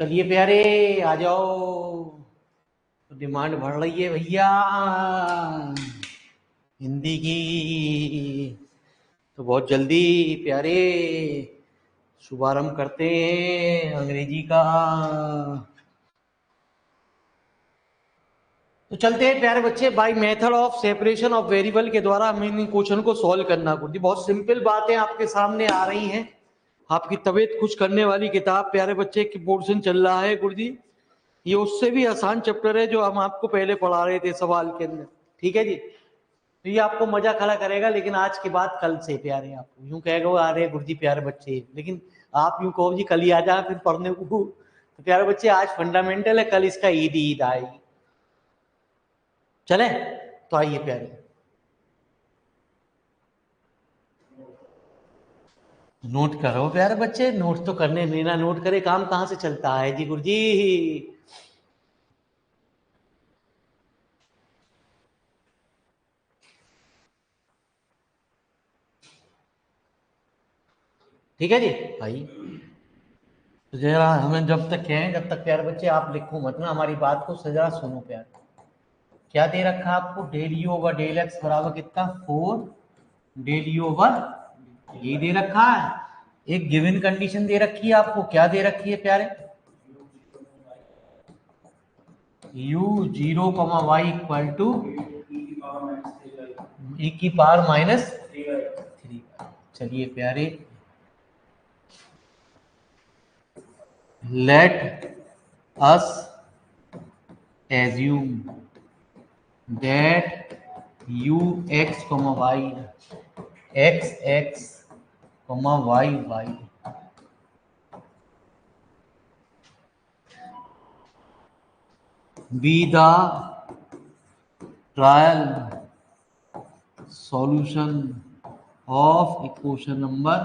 चलिए प्यारे आ जाओ, तो डिमांड बढ़ रही है भैया हिंदी की। तो बहुत जल्दी प्यारे शुभारंभ करते हैं अंग्रेजी का। तो चलते हैं प्यारे बच्चे, by method of separation of variable के द्वारा हमें इन क्वेश्चन को सॉल्व करना। गुरुजी बहुत सिंपल बातें आपके सामने आ रही हैं। आपकी तबीयत खुश करने वाली किताब प्यारे बच्चे की पोर्शन चल रहा है गुरुजी। ये उससे भी आसान चैप्टर है जो हम आपको पहले पढ़ा रहे थे सवाल के अंदर। ठीक है जी, तो ये आपको मजा खड़ा करेगा। लेकिन आज के बाद कल से प्यारे आप यूं कहेगा आ रहे गुरुजी प्यारे बच्चे, लेकिन आप यूं कहो जी कल ही आ जा फिर पढ़ने को। तो प्यारे बच्चे आज फंडामेंटल है, कल इसका ईद आएगी। चले तो आइए प्यारे, नोट करो प्यारे बच्चे। नोट तो करने, बिना नोट करे काम कहां से चलता है जी गुरुजी। ठीक है जी भाई, तो जरा हमें जब तक कहें, जब तक प्यारे बच्चे आप लिखो मत ना, हमारी बात को जरा सुनो प्यारे। क्या दे रखा है आपको? Del u over del x बराबर कितना? 4 डेल यू ओवर, ये दे रखा है। एक गिवन कंडीशन दे रखी है आपको, क्या दे रखी है प्यारे? u 0 y equal to e की पावर माइनस 3। चलिए प्यारे, let us assume that u x y x x y y be the trial solution of equation number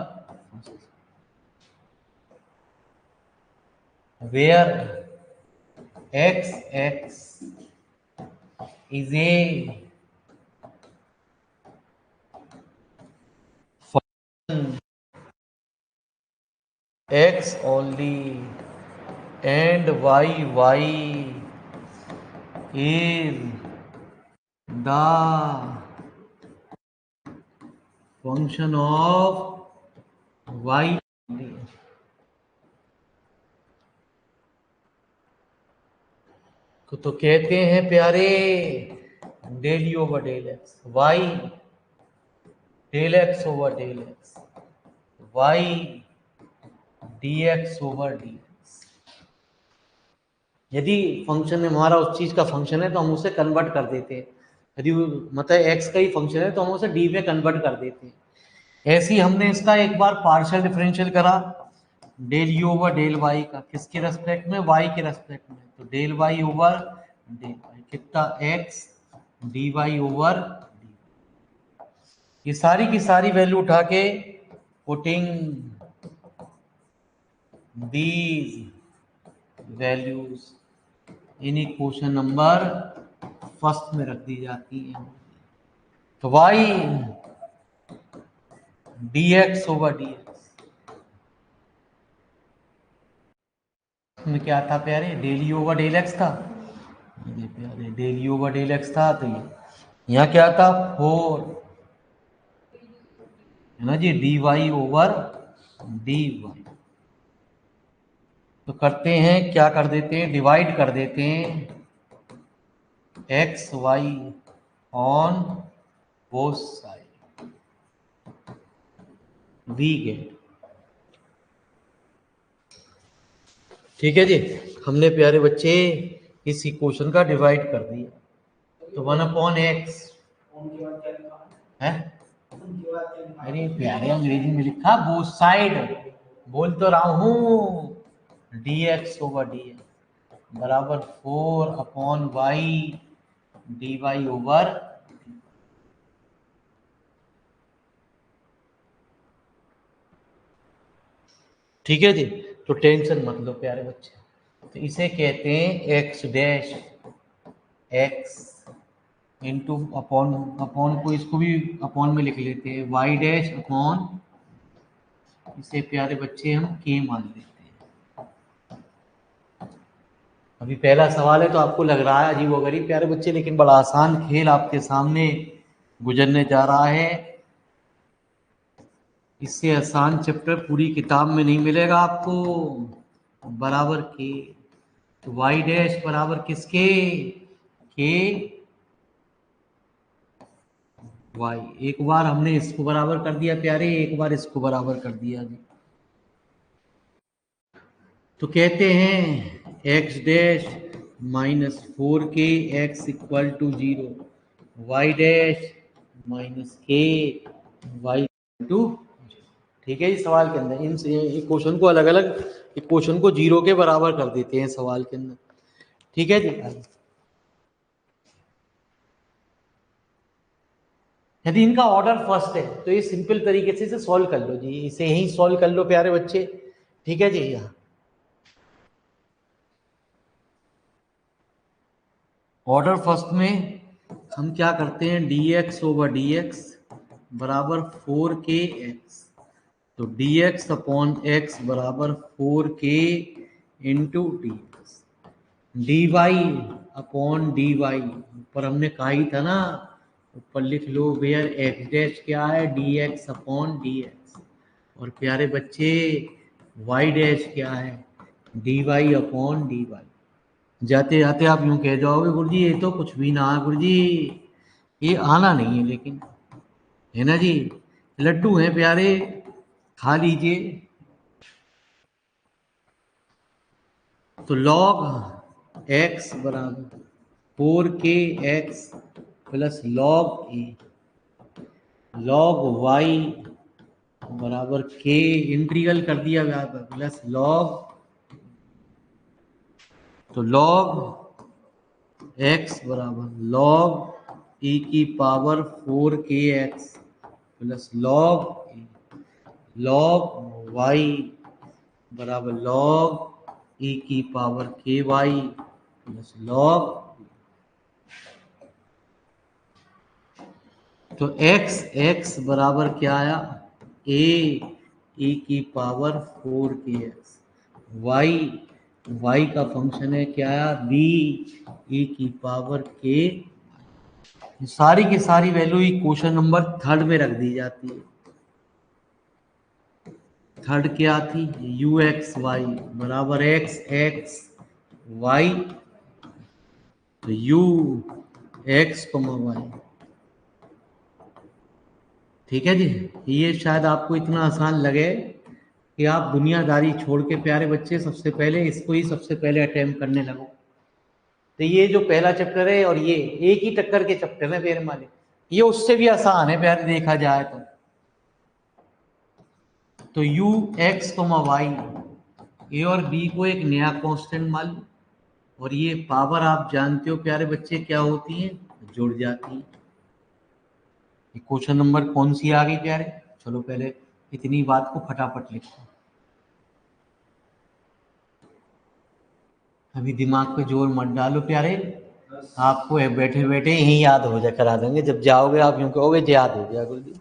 where x x is a function x only and y y is the function of y only। तो कहते हैं प्यारे del u over del x y, del x over del x y, d x over d x. यदि function हमारा उस चीज का function है तो हम उसे कन्वर्ट कर देते हैं। यदि मतलब एक्स का ही फंक्शन है तो हम उसे डी में कन्वर्ट कर देते हैं। ऐसे ही हमने इसका एक बार पार्शियल डिफरेंशियल करा del u over del y का, किसके रेस्पेक्ट में? वाई के रेस्पेक्ट में। तो del y over del y कितना? एक्स डी वाई ओवर, ये सारी की सारी वैल्यू उठा के putting these values in equation number first में रख दी जाती है। तो y d x over d x में क्या था प्यारे? Del u over del x था। ये प्यारे del u over del x था, तो ये यहाँ क्या था? 4 है ना जी, d y over d y. तो करते हैं क्या, कर देते हैं डिवाइड कर देते हैं x y on both side, we get. ठीक है जी, हमने प्यारे बच्चे इस इक्वेशन का डिवाइड कर दिया। तो 1/x है, अरे प्यारे अंग्रेजी में लिखा बोथ साइड, बोल तो रहा हूं D x over d x बराबर 4/y डी वाई ओवर। ठीक है जी, तो टेंशन मत लो प्यारे बच्चे। तो इसे कहते हैं x dash x into upon, upon को इसको भी अपॉन में लिख लेते हैं वाई डैश अपॉन, इसे प्यारे बच्चे हम के मान लेते हैं। अभी पहला सवाल है तो आपको लग रहा है अजीबोगरीब प्यारे बच्चे, लेकिन बड़ा आसान खेल आपके सामने गुजरने जा रहा है। इससे आसान चैप्टर पूरी किताब में नहीं मिलेगा आपको। बराबर के, तो वाई डैश बराबर किसके, के वाई। एक बार हमने इसको बराबर कर दिया प्यारे, एक बार इसको बराबर कर दिया जी। तो कहते हैं x dash minus 4k x equal to 0, y dash minus k y two. ठीक है, इस सवाल के अंदर इन क्वेश्चन को अलग अलग, एक क्वेश्चन को 0 के बराबर कर देते हैं सवाल के अंदर। ठीक है जी। यदि इनका ऑर्डर फर्स्ट है तो ये सिंपल तरीके से इसे सॉल्व कर लो जी, इसे यही सॉल्व कर लो प्यारे बच्चे। ठीक है जी। यहाँ ऑर्डर फर्स्ट में हम क्या करते हैं, dx ओवर dx बराबर 4k एक्स, तो dx अपॉन x बराबर 4k into D x, dy upon dy ऊपर हमने कहा ही था ना, ऊपर लिख लो वेयर x डैश क्या है, dx अपॉन dx, और प्यारे बच्चे y डैश क्या है, dy अपॉन dy। जाते जाते आप यूं कह जाओगे गुरुजी ये तो कुछ भी ना है गुरुजी, ये आना नहीं है, लेकिन है ना जी, लड्डू हैं प्यारे, खा लीजिए। तो लॉग एक्स बराबर 4k x plus log a, log y बराबर के इंटीग्रल कर दिया गया प्लस लॉग, तो लॉग एक्स बराबर लॉग ई की power 4k x plus log y बराबर लॉग ई की power k y plus log, तो x बराबर क्या आया, ए की पावर 4k एक्स, y का फंक्शन है क्या आया, b e की पावर k। सारी की सारी वैल्यू क्वेश्चन नंबर थर्ड में रख दी जाती है। थर्ड क्या थी, यू एक्स वाई बराबर एक्स वाई, तो यू एक्स वाई। ठीक है जी। ये शायद आपको इतना आसान लगे कि आप दुनियादारी छोड़ के प्यारे बच्चे सबसे पहले इसको ही सबसे पहले अटेम्प्ट करने लगो। तो ये जो पहला चैप्टर है और ये एक ही टक्कर के चैप्टर है मेरे मालिक, ये उससे भी आसान है प्यारे देखा जाए तो यू एक्स वाई, ए और बी को एक नया कांस्टेंट मान लो, और ये पावर आप जानते हो प्यारे बच्चे क्या होती है, जुड़ जाती है। क्वेश्चन नंबर कौन सी आ गई प्यारे, चलो पहले इतनी बात को फटाफट लिखो, अभी दिमाग पे जोर मत डालो प्यारे, आपको बैठे बैठे यही याद हो जा करा देंगे, जब जाओगे आप यूं कहोगे याद हो गया गुरुजी।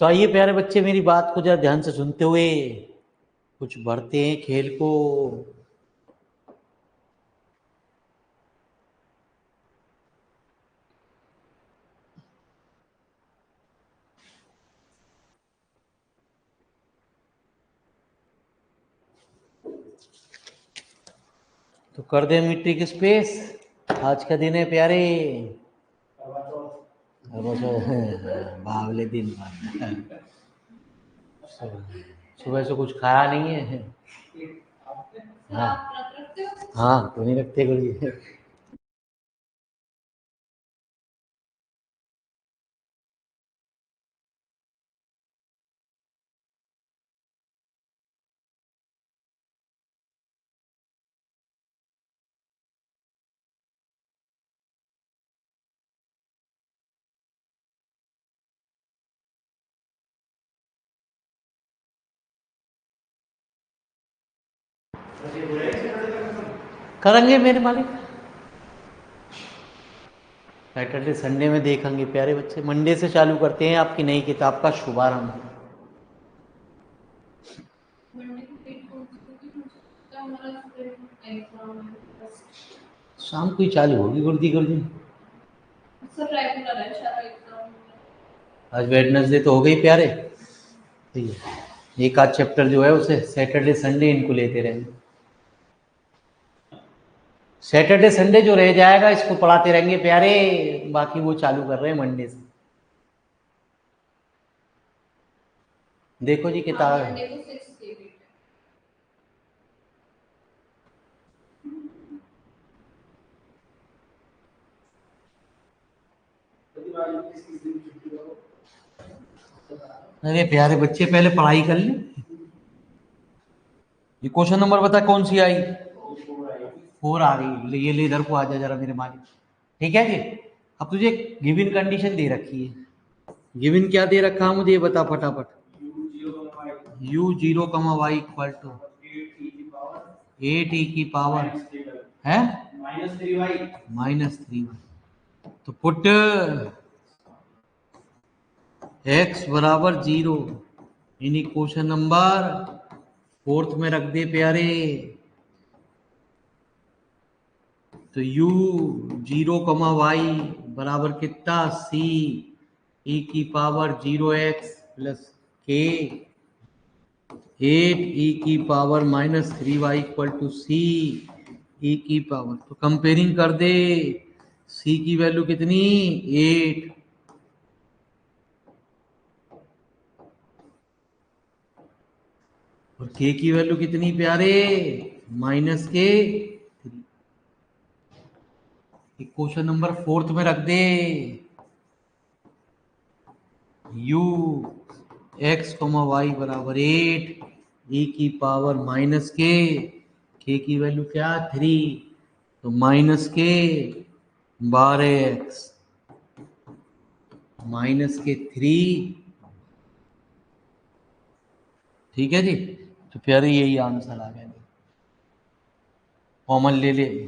तो आइए प्यारे बच्चे, मेरी बात को जरा ध्यान से सुनते हुए कुछ बढ़ते हैं खेल को। तो कर दे मिट्टी की स्पेस। आज का दिन है प्यारे, बावले दिन बाद सुबह से कुछ खाया नहीं है। हाँ हाँ, तो नहीं रखते गुरु। करेंगे मेरे मालिक, सैटरडे संडे में देखेंगे प्यारे बच्चे। मंडे से चालू करते हैं आपकी नई किताब का शुभारंभ। शाम को ही चालू होगी गुरुजी गुरुजी। आज वेडनेसडे तो हो गई प्यारे, ठीक है। एक आध चैप्टर जो है उसे सैटरडे संडे इनको लेते रहेंगे। सैटरडे संडे जो रह जाएगा इसको पढ़ाते रहेंगे प्यारे, बाकी वो चालू कर रहे हैं मंडे से। देखो जी किताब, अरे प्यारे बच्चे पहले पढ़ाई कर ले। ये क्वेश्चन नंबर बता कौन सी आई? 4 आ गई। ये ले इधर को आ जा जरा मेरे मालिक। ठीक है जी। अब तुझे गिवन कंडीशन दे रखी है। गिवन क्या दे रखा है मुझे ये बता फटाफट। u0, y equal to 8e की पावर है -3y। तो पुट x बराबर 0 इन क्वेश्चन नंबर 4 में रख दे प्यारे। तो u0, y बराबर कितना c e⁻0x plus k 8e⁻³ equal to c e⁻। तो कंपेयरिंग कर दे, c की वैल्यू कितनी 8 और k की वैल्यू कितनी प्यारे -k। क्वेश्चन नंबर 4 में रख दे। u x, y बराबर 8 e⁻k की वैल्यू क्या 3 तो -k 12x -3। ठीक है जी। तो प्यारे यही आंसर आ गया। कॉमन ले ले।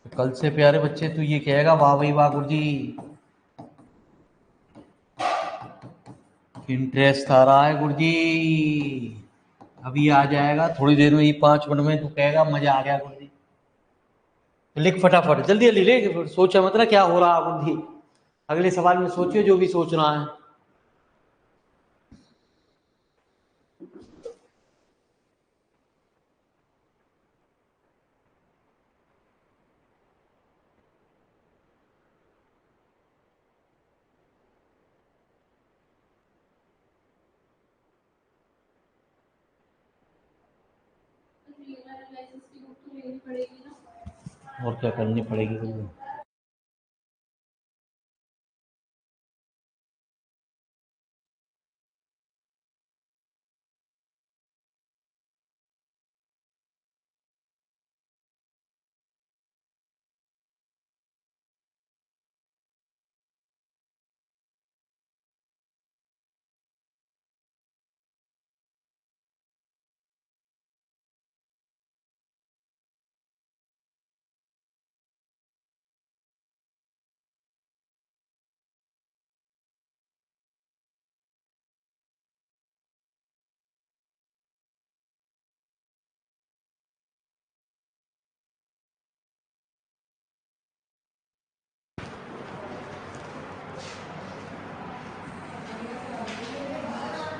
तो कल से प्यारे बच्चे तू ये कहेगा वाह भाई वाह गुरुजी, इंटरेस्ट आ रहा है गुरुजी। अभी आ जाएगा थोड़ी देर में ही, 5 मिनट में तू कहेगा मजा आ गया गुरुजी। तो लिख फटाफट जल्दी जल्दी ले, सोचा मत ना क्या हो रहा है गुरुजी। अगले सवाल में सोचियो जो भी सोचना है। और क्या करनी पड़ेगी गुरुजी।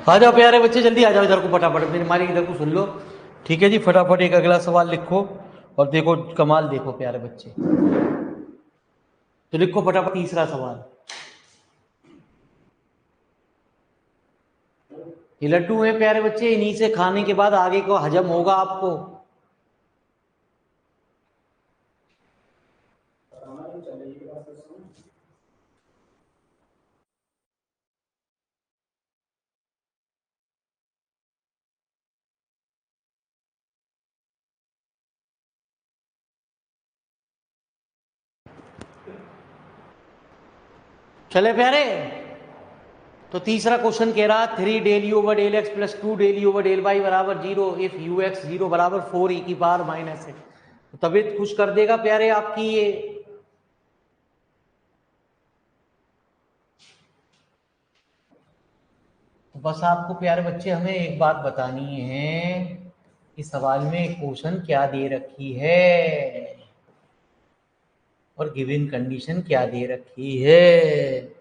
आ जाओ प्यारे बच्चे, जल्दी आ जाओ इधर को फटाफट, मेरे मालिक इधर को सुन लो। ठीक है जी, फटाफट एक अगला सवाल लिखो और देखो कमाल, देखो प्यारे बच्चे। तो लिखो फटाफट तीसरा सवाल। ये लड्डू है प्यारे बच्चे, इन्हीं से खाने के बाद आगे को हजम होगा आपको। चले प्यारे, तो तीसरा क्वेश्चन कह रहा 3 del u over del x plus 2 del u over del y बराबर 0 इफ यू एक्स 0 बराबर 4 e की पावर माइनस है। तो तबीयत खुश कर देगा प्यारे आपकी ये। तो बस आपको प्यारे बच्चे हमें एक बात बतानी है कि सवाल में क्वेश्चन क्या दे रखी है और गिवन कंडीशन क्या दे रखी है।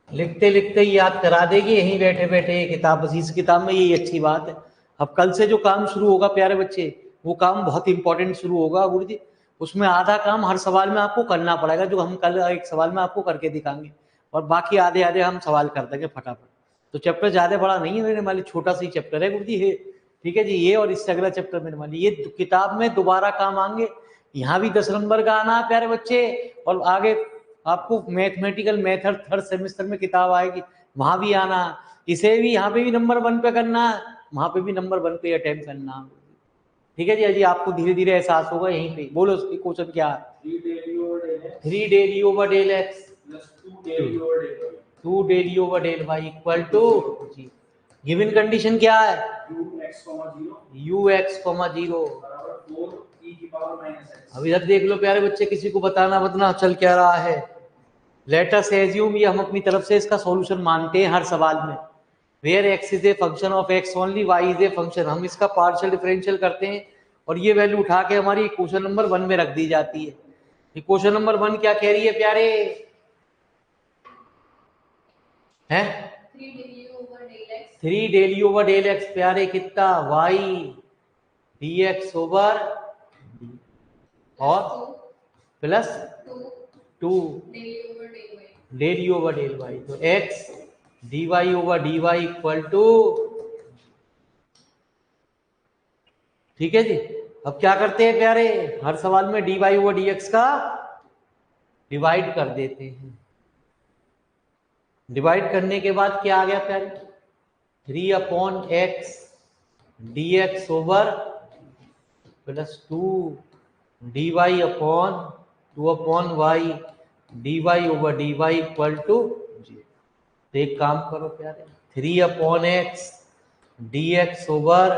लिखते लिखते ही याद करा देगी यहीं बैठे बैठे ये किताब, बस इस किताब में यही अच्छी बात है। अब कल से जो काम शुरू होगा प्यारे बच्चे, वो काम बहुत इंपॉर्टेंट शुरू होगा गुरु जी। उसमें आधा काम हर सवाल में आपको करना पड़ेगा, जो हम कल एक सवाल में आपको करके दिखाएंगे, और बाकी आधे आधे हम सवाल कर देंगे फटाफट। तो चैप्टर ज्यादा बड़ा नहीं है मेरे मालिक, छोटा सा ही चैप्टर है गुरु जी ये। ठीक है जी, ये और इससे अगला चैप्टर मेरे मालिक, ये किताब में दोबारा काम आएंगे। यहाँ भी 10 नंबर का आना है प्यारे बच्चे, और आगे आपको मैथमेटिकल मेथड थर्ड सेमेस्टर में किताब आएगी, वहां भी आना। इसे भी यहाँ पे भी नंबर 1 पे करना, वहां पे भी नंबर 1 पे अटेम्प्ट करना। ठीक है जी, अजी आपको धीरे धीरे एहसास होगा यहीं पे। बोलो उसकी क्वेश्चन क्या है। 3 del u over del x plus 2 del u over del y equal to जी। गिवन कंडीशन क्या है, यू एक्स कॉमा जीरो। अब इधर देख लो प्यारे बच्चे, किसी को बताना बतना चल क्या रहा है। लेट अस एज्यूम, ये हम अपनी तरफ से इसका सॉल्यूशन मानते हैं हर सवाल में। Where x is a function of x only, y is a function, हम इसका पार्शियल डिफरेंशियल करते हैं और ये वैल्यू उठा के हमारी इक्वेशन नंबर 1 में रख दी जाती है। इक्वेशन नंबर 1 क्या कह रही है प्यारे, है 3 del u over del x प्यारे कितना, वाई डी एक्स ओवर और plus 2 del u over del y. तो x d y over d y equal to, ठीक है जी। अब क्या करते हैं प्यारे, हर सवाल में d y over d x का डिवाइड कर देते हैं। डिवाइड करने के बाद क्या आ गया प्यारे, 3 upon x d x over plus 2 d y upon 2 upon y d y over d y equal to 0। तो एक काम करो प्यारे, 3 upon x d x over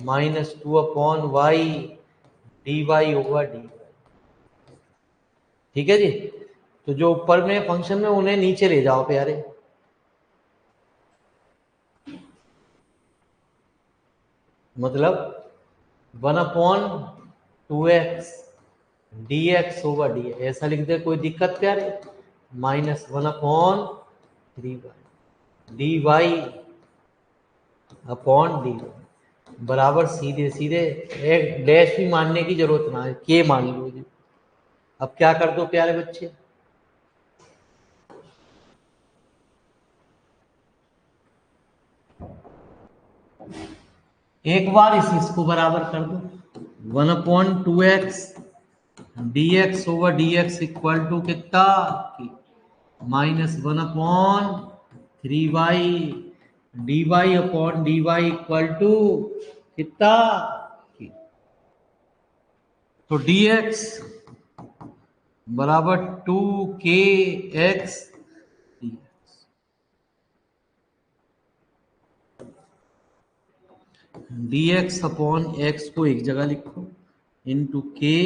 minus 2 upon y d y over d y. ठीक है जी। तो जो ऊपर में फंक्शन में उन्हें नीचे ले जाओ प्यारे, मतलब 1 upon 2x d x over d, ऐसा लिख दे, कोई दिक्कत प्यारे, minus 1 upon 3y d y upon d y बराबर सीधे सीधे एक डैश भी मानने की जरूरत ना है, के मान लो जी। अब क्या कर दो प्यारे बच्चे, एक बार इसको बराबर कर दो, 1 upon 2x d x over d x equal to कितना, minus 1 upon 3y d y upon d y equal to कितना। तो डी एक्स बराबर 2kx D x upon x को एक जगह लिखो, इंटू के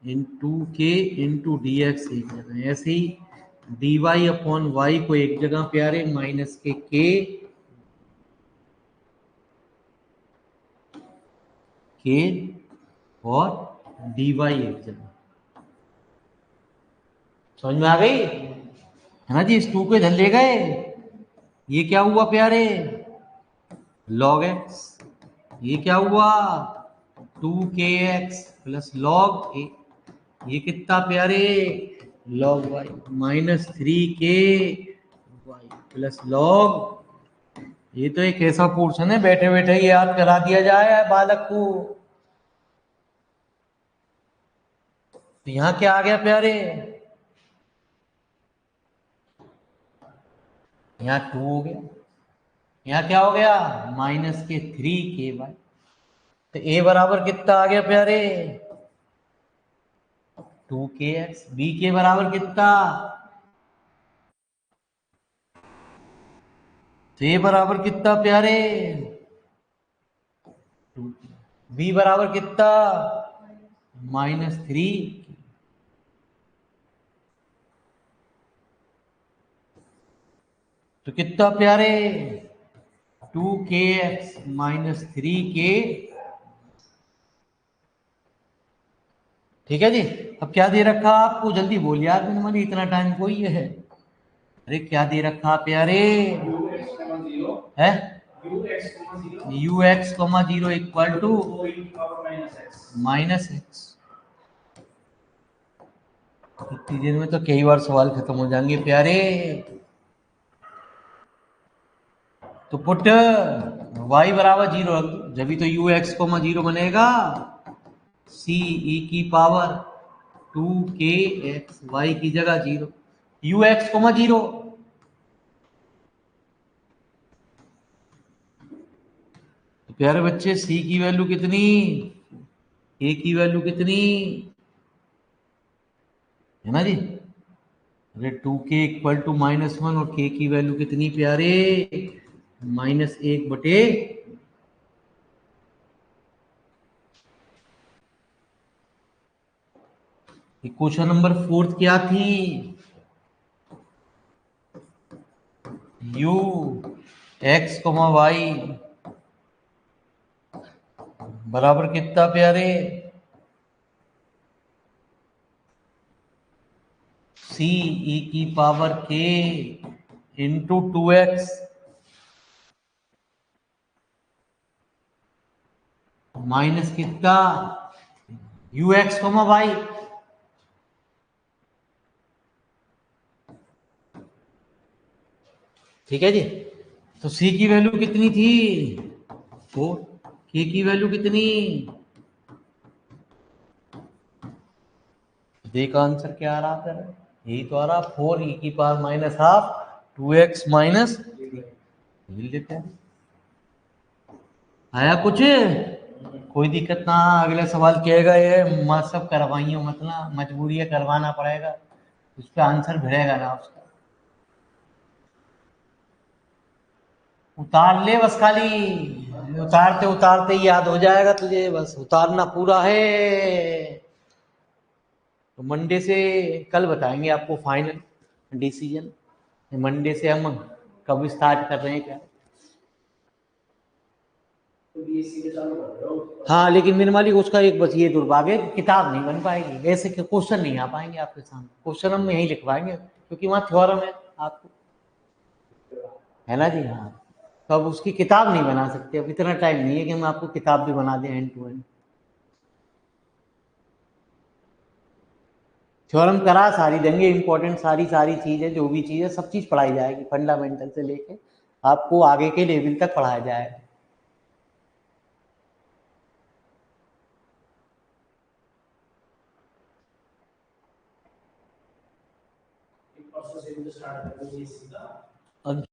इंटू डी एक्स एक जगह, ऐसे ही डी वाई अपॉन वाई को एक जगह प्यारे, माइनस के और डी वाई एक जगह। समझ में आ गई है ना जी। इस 2 को इधर ले गए, ये क्या हुआ प्यारे, log x। ये क्या हुआ, 2kx प्लस log a। ये कितना प्यारे, log y minus 3k y plus log। ये तो एक ऐसा पोर्शन है बैठे बैठे ही याद करा दिया जाए बालक को। तो यहाँ क्या आ गया प्यारे, यहाँ 2 हो गया, यहाँ क्या हो गया माइनस के 3k y। तो a बराबर कितना आ गया प्यारे, 2kx। b के बराबर कितना, तो a बराबर कितना प्यारे, b बराबर कितना -3। तो कितना प्यारे, 2kx -3k। ठीक है जी। अब क्या दे रखा आपको, जल्दी बोल यार, मैंने इतना टाइम कोई है। अरे क्या दे रखा प्यारे, है u x comma zero equal to -x। इतनी देर में तो कई बार सवाल खत्म हो जाएंगे प्यारे। तो पुट y बराबर 0 रख दो, जब भी तो यू एक्स कोमा जीरो बनेगा, सी ई की पावर 2kx, y की जगह 0, यू एक्स कोमा 0। तो प्यारे बच्चे c की वैल्यू कितनी, a की वैल्यू कितनी, है ना जी। अरे 2k इक्वल टू -1 और k की वैल्यू कितनी प्यारे, -1 बटे। क्वेश्चन नंबर 4 क्या थी, u x, y बराबर कितना प्यारे, c e की power k into 2x minus कितना, यू एक्स कोमा वाई। ठीक है जी। तो c की वैल्यू कितनी थी 4, k की वैल्यू कितनी, देखा आंसर क्या आ रहा है, यही तो आ रहा, 4 e की पावर -12 2x माइनस मिल लेते हैं। आया कुछ, कोई दिक्कत ना, अगला सवाल कहेगा ये मत सब करवाइयो, मतलब मजबूरी है करवाना पड़ेगा, उस पर आंसर भिड़ेगा ना उसका। उतार ले बस, खाली उतारते उतारते ही याद हो जाएगा तुझे, बस उतारना पूरा है। तो मंडे से, कल बताएंगे आपको फाइनल डिसीजन, मंडे से हम कब स्टार्ट कर रहे हैं क्या। हाँ लेकिन निर्मली उसका एक बस ये दुर्भाग्य है, किताब नहीं बन पाएगी, ऐसे क्वेश्चन नहीं आ पाएंगे आपके सामने, क्वेश्चन हम यहीं लिखवाएंगे क्योंकि वहाँ थ्योरम है आपको, है ना जी। हाँ तो अब उसकी किताब नहीं बना सकते, अब इतना टाइम नहीं है कि हम आपको किताब भी बना दें एंड टू एंड। थ्योरम करा सारी देंगे, इंपॉर्टेंट सारी सारी चीजें, जो भी चीजें सब चीज पढ़ाई जाएगी, फंडामेंटल से लेके आपको आगे के लेवल तक पढ़ाया जाएगा। अब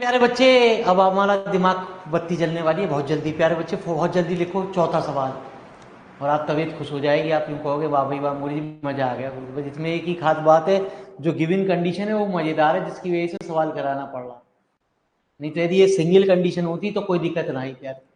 प्यारे बच्चे अब हमारा दिमाग बत्ती जलने वाली है बहुत जल्दी। प्यारे बच्चे बहुत जल्दी लिखो चौथा सवाल और आप तबीयत खुश हो जाएगी। आप यूँ कहोगे वाह भाई वाह मुझे मजा आ गया। बस इसमें एक ही खास बात है, जो गिवन कंडीशन है वो मजेदार है, जिसकी वजह से सवाल कराना पड़ रहा। नहीं तो यदि ये सिंगल कंडीशन होती तो कोई दिक्कत ना ही। प्यारे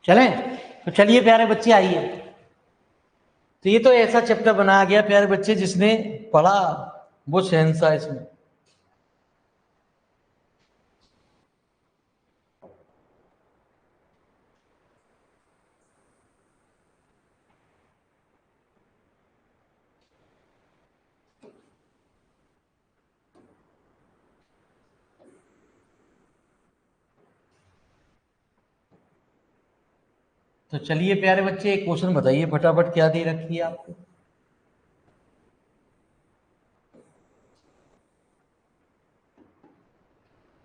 चलें तो चलिए प्यारे बच्चे आइए। तो ये तो ऐसा चैप्टर बनाया गया प्यारे बच्चे, जिसने पढ़ा वो शहंशाह इसमें। तो चलिए प्यारे बच्चे एक क्वेश्चन बताइए फटाफट, क्या दे रखी है आपको।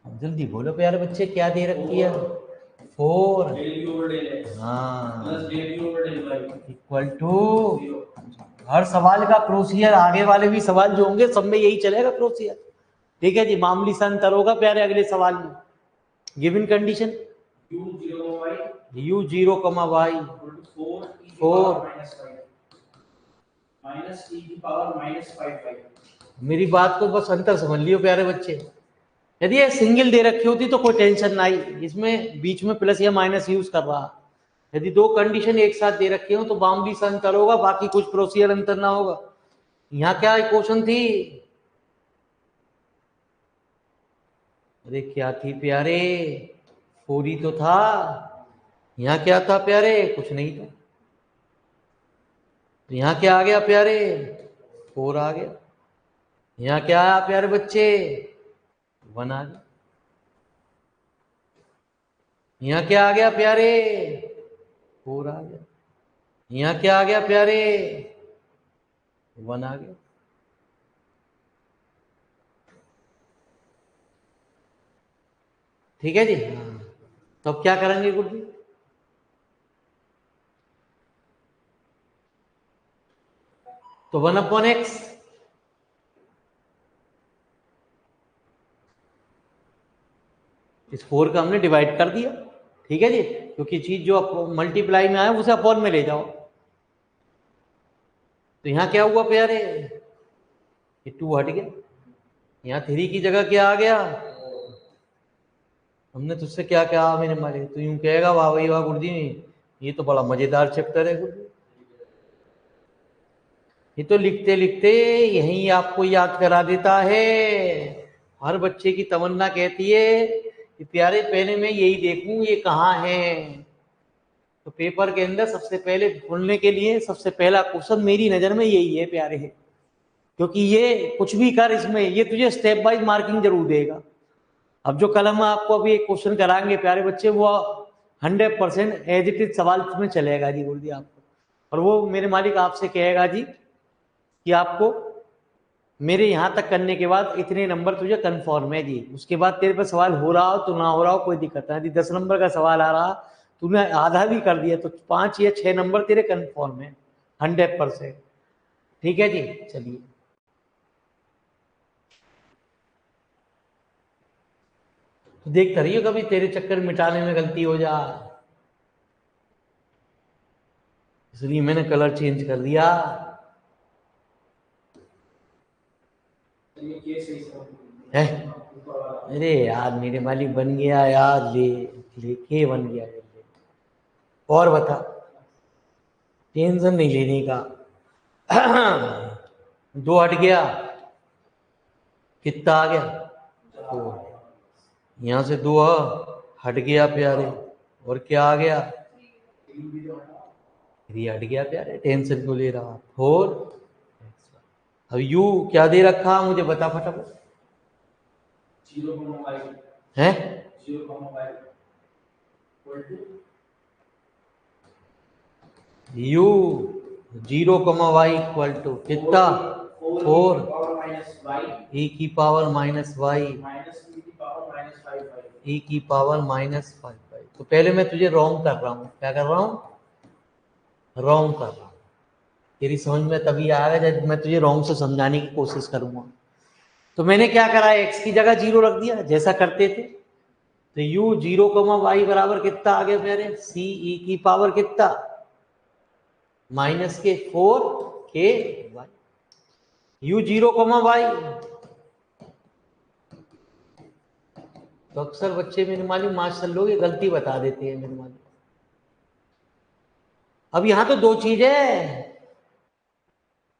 जल्दी बोलो प्यारे बच्चे, क्या दे रखी है। 4 हाँ इक्वल टू, हर सवाल का प्रोसीजर, आगे वाले भी सवाल जो होंगे सब में यही चलेगा प्रोसीजर। ठीक है जी, मामूली सा अंतर होगा प्यारे अगले सवाल में। गिवन कंडीशन u 0, y 4 मेरी बात को बस अंतर समझ लियो प्यारे बच्चे। यदि ये सिंगल दे रखी होती तो कोई टेंशन ना आई, इसमें बीच में प्लस या माइनस यूज कर रहा। यदि दो कंडीशन एक साथ दे रखी हो तो मामूली सा अंतर होगा, बाकी कुछ प्रोसीजर अंतर ना होगा। यहाँ क्या क्वेश्चन थी, अरे क्या थी प्यारे, 4 ही तो था। यहाँ क्या था प्यारे, कुछ नहीं था। तो यहाँ क्या आ गया प्यारे, 4 आ गया। यहाँ क्या आया प्यारे बच्चे, 1 आ गया। यहाँ क्या आ गया प्यारे, 4 आ गया। यहाँ क्या आ गया प्यारे, 1 आ गया। ठीक है जी। तो अब क्या करेंगे गुरु जी, तो 1/x इस 4 का हमने डिवाइड कर दिया। ठीक है जी, क्योंकि चीज जो मल्टीप्लाई में आया उसे अपॉन में ले जाओ। तो यहाँ क्या हुआ प्यारे, ये 2 हट गया। यहाँ 3 की जगह क्या आ गया, हमने तुझसे क्या कहा मेरे मारे, तो यूं कहेगा वाह भाई वाह गुरुजी, ये तो बड़ा मजेदार चैप्टर है गुरुजी। ये तो लिखते लिखते यहीं आपको याद करा देता है। हर बच्चे की तमन्ना कहती है कि प्यारे पहले मैं यही देखूं ये कहाँ है। तो पेपर के अंदर सबसे पहले खोलने के लिए सबसे पहला क्वेश्चन मेरी नजर में यही है प्यारे है, क्योंकि ये कुछ भी कर इसमें ये तुझे स्टेप बाइज मार्किंग जरूर देगा। अब जो कलम आपको अभी एक क्वेश्चन कराएंगे प्यारे बच्चे, वो 100% एज इट इज सवाल में चलेगा जी बोल दिया आपको। और वो मेरे मालिक आपसे कहेगा जी कि आपको मेरे यहाँ तक करने के बाद इतने नंबर तुझे कंफर्म है जी। उसके बाद तेरे पे सवाल हो रहा हो तो ना हो रहा हो कोई दिक्कत नहीं। यदि 10 नंबर का सवाल आ रहा, तूने आधा भी कर दिया तो 5 या 6 नंबर तेरे कंफर्म है 100%। ठीक है जी, चलिए तो देखता रहिए कभी तेरे चक्कर मिटाने में गलती हो जा, इसलिए मैंने कलर चेंज कर दिया। है अरे यार मेरे मालिक बन गया यार, लेके बन गया ले। और बता, टेंशन नहीं लेने का। 2 हट गया, कितना आ गया, 4। यहाँ से 2 हट गया प्यारे, और क्या आ गया, 3 हट गया प्यारे, टेंशन को ले रहा 4। अब यू क्या दे रखा मुझे बता फटाफट, 0 है 0 y इक्वल टू कितना, 4 e की पावर -y e की पावर -5 तो पहले मैं तुझे रॉन्ग कर रहा हूँ। क्या कर रहा हूँ? रॉन्ग कर रहा हूँ। तेरी समझ में तभी आएगा जब मैं तुझे रॉन्ग से समझाने की कोशिश करूंगा। तो मैंने क्या करा, एक्स की जगह 0 रख दिया जैसा करते थे। तो u 0, y बराबर कितना आ गया मेरे? c e की पावर कितना? माइनस के 4 के y। u 0, y तो अक्सर बच्चे मेरे मालूम मास्टर लोग ये गलती बता देते हैं मेरे मालूम। अब यहां तो दो चीजें है।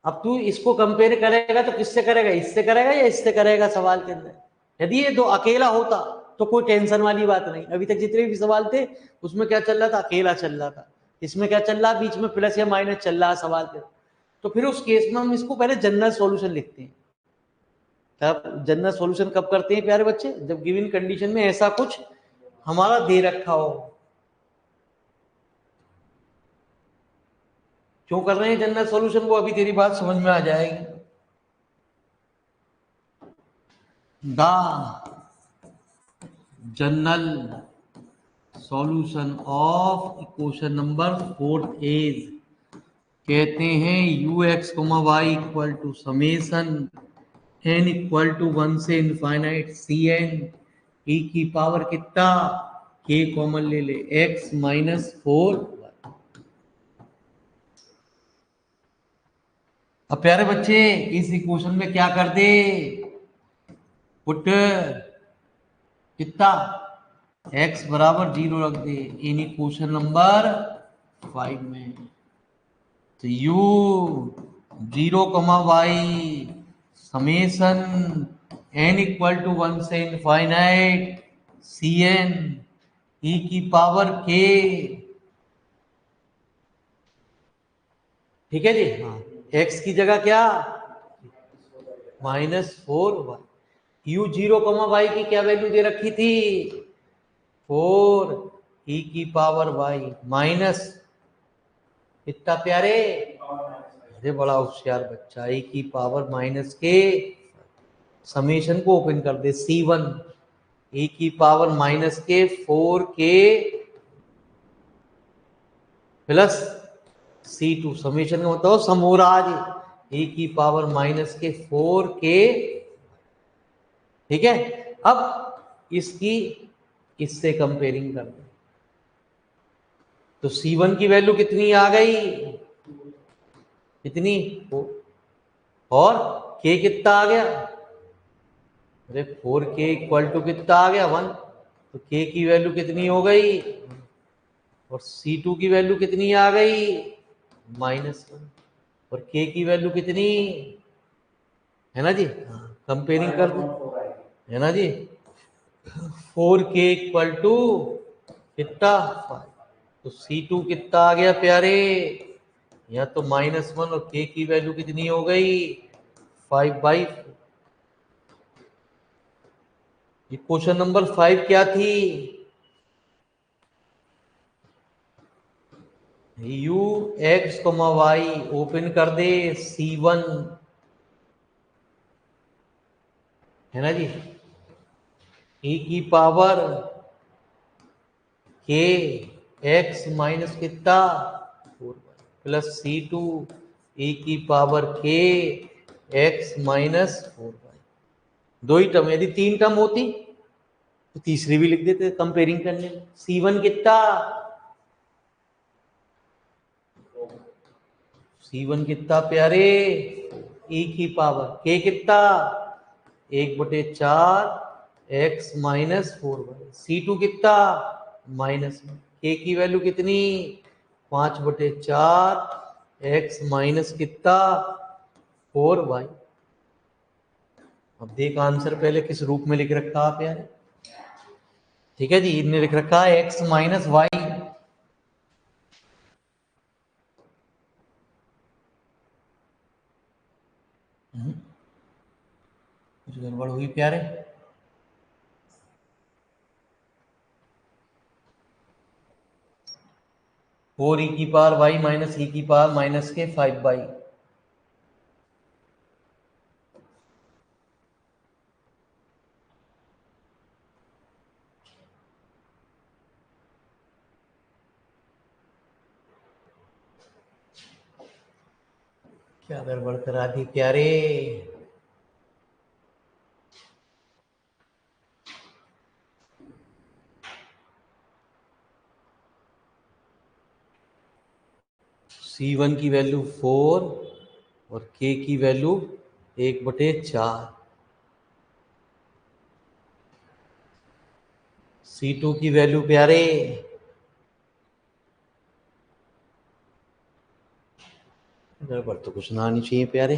अब तू इसको कंपेयर करेगा तो किससे करेगा? इससे करेगा या इससे करेगा सवाल के अंदर? यदि ये दो अकेला होता तो कोई टेंशन वाली बात नहीं। अभी तक जितने भी सवाल थे उसमें क्या चल रहा था? अकेला चल रहा था। इसमें क्या चल रहा है? बीच में प्लस या माइनस चल रहा है सवाल के। तो फिर उस केस में हम इसको पहले जनरल सॉल्यूशन लिखते हैं। तब जनरल सॉल्यूशन कब करते हैं प्यारे बच्चे? जब गिवन कंडीशन में ऐसा कुछ हमारा दे रखा हो। क्यों कर रहे हैं जनरल सॉल्यूशन? वो अभी तेरी बात समझ में आ जाएगी। The general solution of equation number 4 is, कहते हैं u x comma y equal to summation n equal to 1 से इनफाइनाइट सी एन ई की पावर कितना? के कॉमन ले ले, एक्स माइनस 4। अब प्यारे बच्चे इस इक्वेशन में क्या कर दे? पुट कितना? x बराबर 0 रख दे इन इक्वेशन नंबर 5 में। तो u 0, y summation n equal to 1 से इनफाइनाइट सी एन ई की पावर k। ठीक है जी। हाँ, x की जगह क्या? -4 u 0, y की क्या वैल्यू दे रखी थी? 4 ई की पावर y माइनस कितना प्यारे? अरे बड़ा होशियार बच्चा, ई की पावर माइनस के। समेशन को ओपन कर दे, C1 ई की पावर माइनस के 4 के प्लस C2। समेशन का मतलब समोराज ई की पावर माइनस के 4 के। ठीक है। अब इसकी इससे कंपेयरिंग कर दो तो C1 की वैल्यू कितनी आ गई? कितनी? और K कितना आ गया? अरे 4K इक्वल टू कितना आ गया? 1। तो K की वैल्यू कितनी हो गई? और C2 की वैल्यू कितनी आ गई? -1। और K की वैल्यू कितनी है ना जी? कंपेयरिंग कर दो, है ना जी? 4K इक्वल टू कितना? 5। तो C2 कितना आ गया प्यारे? यहाँ तो -1 और K की वैल्यू कितनी हो गई? 5/4। क्वेश्चन नंबर 5 क्या थी? u x, y ओपन कर दे C1, है ना जी? e की पावर k x माइनस कितना? 4 प्लस C2 e की पावर k x माइनस 4। दो ही टर्म, यदि 3 टर्म होती तो तीसरी भी लिख देते कंपेयरिंग करने में। C1 कितना? C1 कितना प्यारे? e की पावर k कितना? 1/4 x माइनस 4। C2 कितना? माइनस में। k की वैल्यू कितनी? 5/4 x माइनस कितना? 4y। अब देख आंसर पहले किस रूप में लिख रखा आप यार। ठीक है जी, इनने लिख रखा है x माइनस वाई। कुछ गड़बड़ हुई प्यारे? फोर ई की पावर वाई माइनस ई की पावर माइनस के 5/। क्या गड़बड़ करा दी प्यारे। C1 की वैल्यू 4 और K की वैल्यू 1/4। C2 की वैल्यू प्यारे गड़बड़ तो कुछ ना आनी चाहिए प्यारे।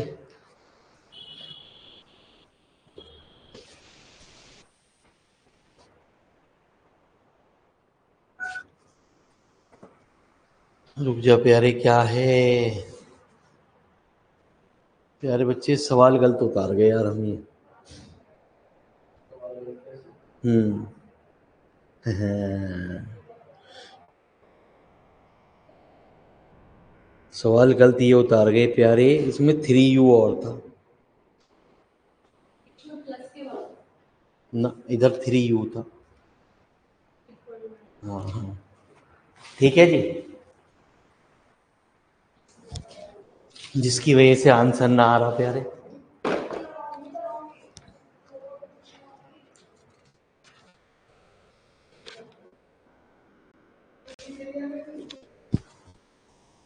रुक जा प्यारे, क्या है प्यारे बच्चे, सवाल गलत उतार गए यार हम ये। सवाल गलत ये उतार गए प्यारे, इसमें 3U और था ना, इधर 3U था। हाँ हाँ ठीक है जी, जिसकी वजह से आंसर ना आ रहा प्यारे।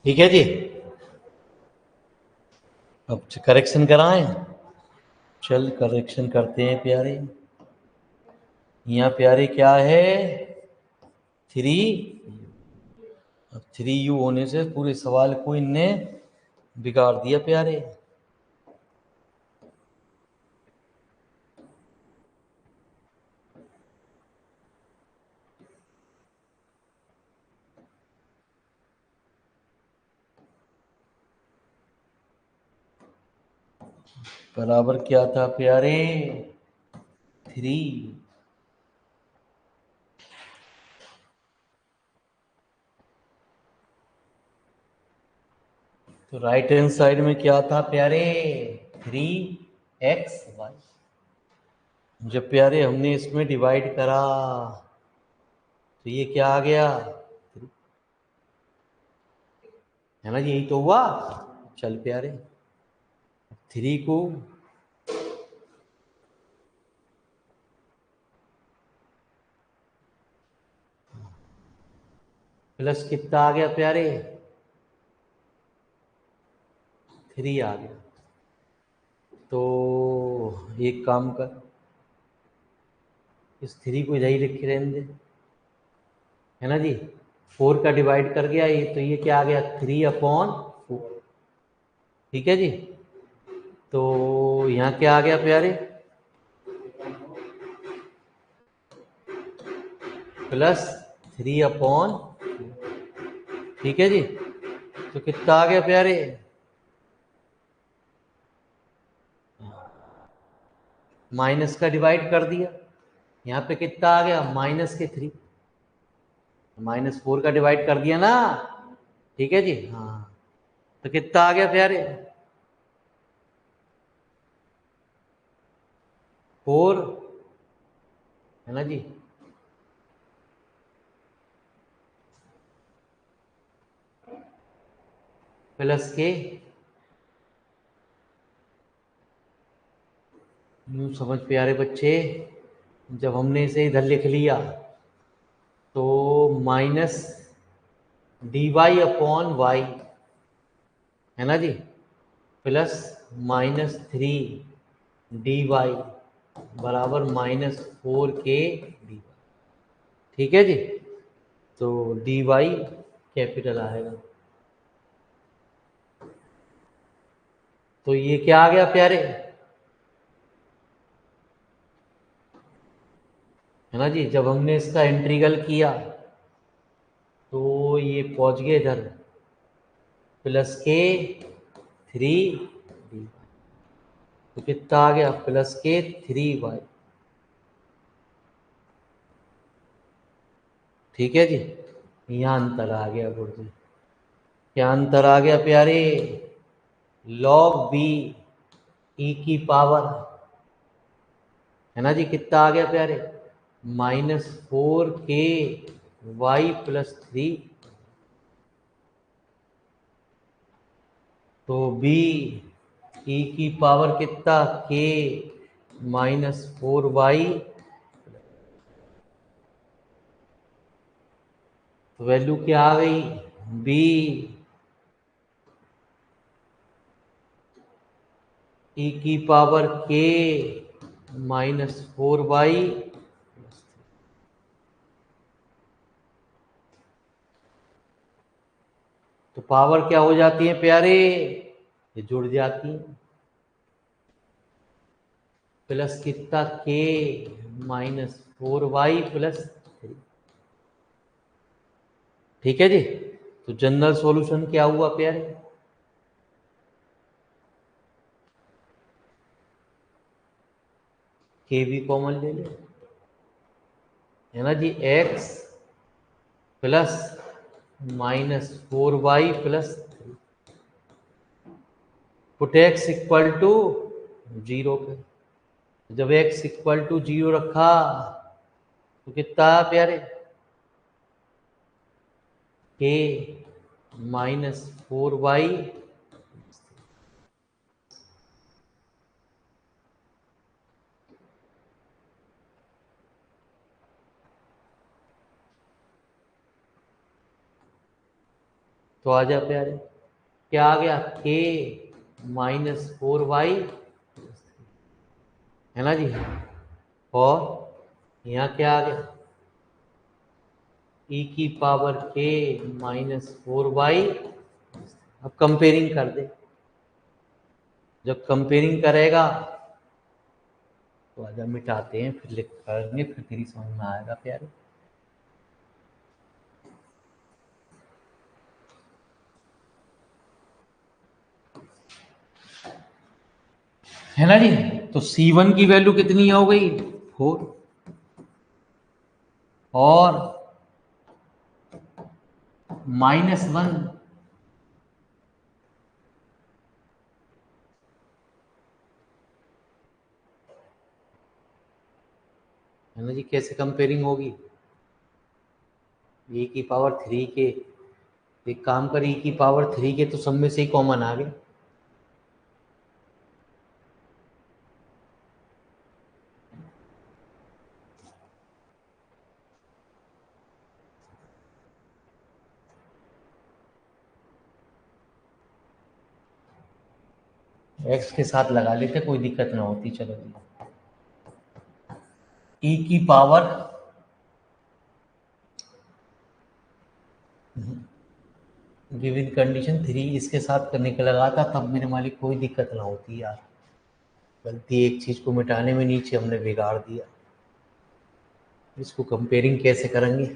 ठीक है जी, अब करेक्शन कराएं। चल करेक्शन करते हैं प्यारे। यहाँ प्यारे क्या है 3, अब 3U होने से पूरे सवाल को इनने बिगाड़ दिया प्यारे। बराबर क्या था प्यारे 3। तो राइट हैंड साइड में क्या था प्यारे 3xy। जब प्यारे हमने इसमें डिवाइड करा तो ये क्या आ गया, है ना, यही तो हुआ। चल प्यारे 3 को प्लस कितना आ गया प्यारे 3 आ गया। तो एक काम कर, इस 3 को इधर ही लिख के रहने दे, है ना जी। 4 का डिवाइड कर गया ये, तो ये क्या आ गया 3/4। ठीक है जी। तो यहाँ क्या आ गया प्यारे +3/। ठीक है जी। तो कितना आ गया प्यारे, माइनस का डिवाइड कर दिया, यहाँ पे कितना आ गया -3, -4 का डिवाइड कर दिया ना। ठीक है जी। हाँ तो कितना आ गया प्यारे 4, है ना जी। प्लस के, यूँ समझ प्यारे बच्चे, जब हमने इसे इधर लिख लिया तो -dy/y, है ना जी, प्लस -3 dy बराबर -4k dy। ठीक है जी। तो dy कैपिटल आएगा। तो ये क्या आ गया प्यारे, है ना जी, जब हमने इसका इंटीग्रल किया तो ये पहुंच गए इधर +k 3 dy। तो कितना आ गया +k 3y। ठीक है जी। यहाँ अंतर आ गया गुरुजी। क्या अंतर आ गया प्यारे, log b e⁻, है ना जी, कितना आ गया प्यारे -4k y + 3। तो बी ई की पावर कितना के -4y, तो वैल्यू क्या आ गई, बी ई की पावर के -4y, तो पावर क्या हो जाती है प्यारे, ये जुड़ जाती है, प्लस कितना के -4y प्लस 3। ठीक है जी। तो जनरल सॉल्यूशन क्या हुआ प्यारे, के भी कॉमन ले लो, है ना जी, x plus -4y plus 3, put x equal to 0 पे। जब x इक्वल टू 0 रखा तो कितना प्यारे, के -4y, तो आ जा प्यारे, क्या आ गया, के -4y, है ना जी। और यहाँ क्या आ गया, ई की पावर के -4y। अब कंपेयरिंग कर दे, जब कंपेयरिंग करेगा तो आजा मिटाते हैं, फिर लिख करेंगे, फिर तेरी समझ में आएगा प्यारे। है ना जी। तो C1 की वैल्यू कितनी हो गई, 4, और -1, है ना जी। कैसे कंपेयरिंग होगी, e की पावर 3 के, एक काम कर, e की पावर 3 के तो सब में से ही कॉमन आ गया, x के साथ लगा लेते, कोई दिक्कत ना होती। चलो e की पावर गिवन कंडीशन 3 इसके साथ करने का लगा था, तब मेरे मालिक कोई दिक्कत ना होती यार। गलती एक चीज को मिटाने में नीचे हमने बिगाड़ दिया। इसको कंपेयरिंग कैसे करेंगे,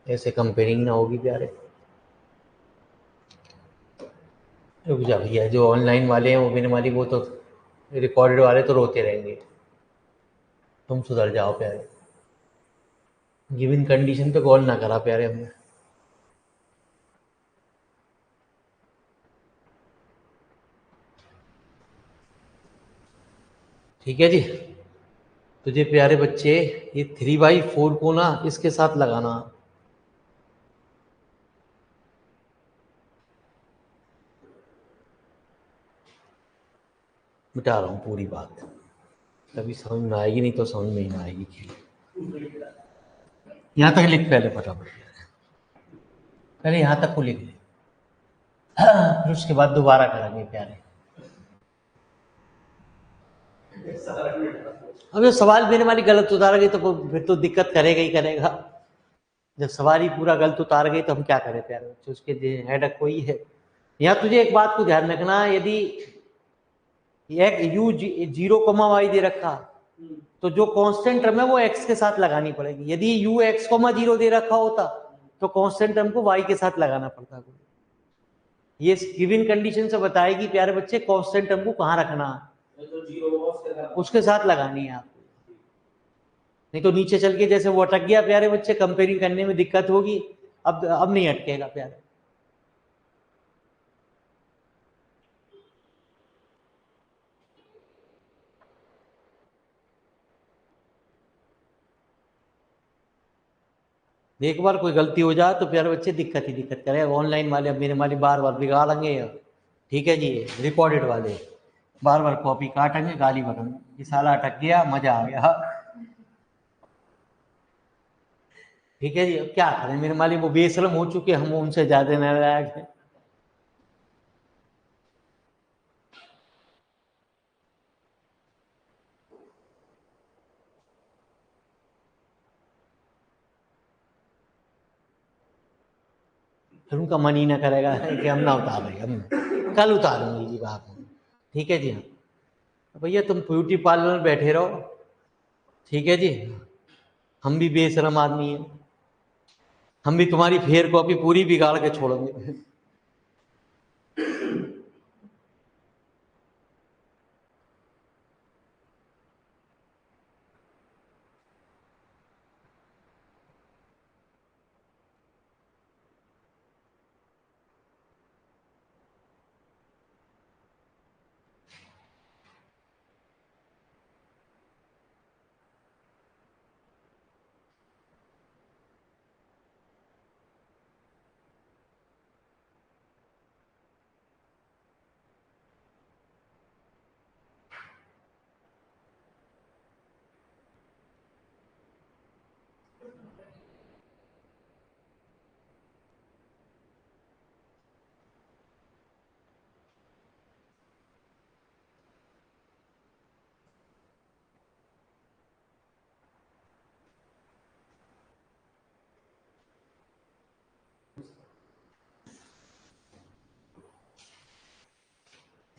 ऐसे कंपेयरिंग ना होगी प्यारे। रुक जा भैया, जो ऑनलाइन वाले हैं वो मेरे मालिक, वो तो रिकॉर्डेड वाले तो रोते रहेंगे, तुम सुधर जाओ प्यारे। गिवन कंडीशन पे गौर ना करा प्यारे हमने। ठीक है जी। तुझे प्यारे बच्चे, ये 3/4 को ना इसके साथ लगाना, मिटा रहा हूँ पूरी बात, तभी समझ में आएगी, नहीं तो समझ में ही ना आएगी। यहाँ तक लिख पहले फटाफट, पहले यहाँ तक को लिख ले, फिर उसके बाद दोबारा करेंगे प्यारे। अब ये सवाल मेरे वाली गलत उतार गई तो फिर तो दिक्कत करेगा ही करेगा। जब सवाल ही पूरा गलत उतार गई तो हम क्या करें प्यारे बच्चे, उसके हेडक कोई है। यहाँ तुझे एक बात को ध्यान रखना, यदि एक यू 0, y दे रखा, तो जो कांस्टेंट टर्म है वो x के साथ लगानी पड़ेगी। यदि u x, 0 दे रखा होता तो कांस्टेंट टर्म को y के साथ लगाना पड़ता। ये गिवन कंडीशन से बताएगी प्यारे बच्चे कांस्टेंट टर्म को कहाँ रखना, उसके साथ लगानी है आपको, नहीं तो नीचे चल के जैसे वो अटक गया प्यारे बच्चे, कंपेयरिंग करने में दिक्कत होगी। अब नहीं अटकेगा प्यारे। एक बार कोई गलती हो जाए तो प्यारे बच्चे दिक्कत ही दिक्कत करे। ऑनलाइन वाले अब मेरे वाले बार बार बिगाड़ेंगे, ठीक है जी, रिकॉर्डेड वाले बार बार कॉपी काटेंगे, गाली बकेंगे कि साला अटक गया, मजा आ गया। ठीक है जी, अब क्या करें, मेरे मालिक वो बेशरम हो चुके, हम उनसे ज्यादा नाराज हैं। फिर उनका मन ही ना करेगा कि हम ना उतार रहे, हम कल उतारेंगे जी बात। ठीक है जी, हाँ भैया तुम ब्यूटी पार्लर में बैठे रहो, ठीक है जी, हम भी बेशरम आदमी हैं, हम भी तुम्हारी फेयर कॉपी पूरी बिगाड़ के छोड़ेंगे।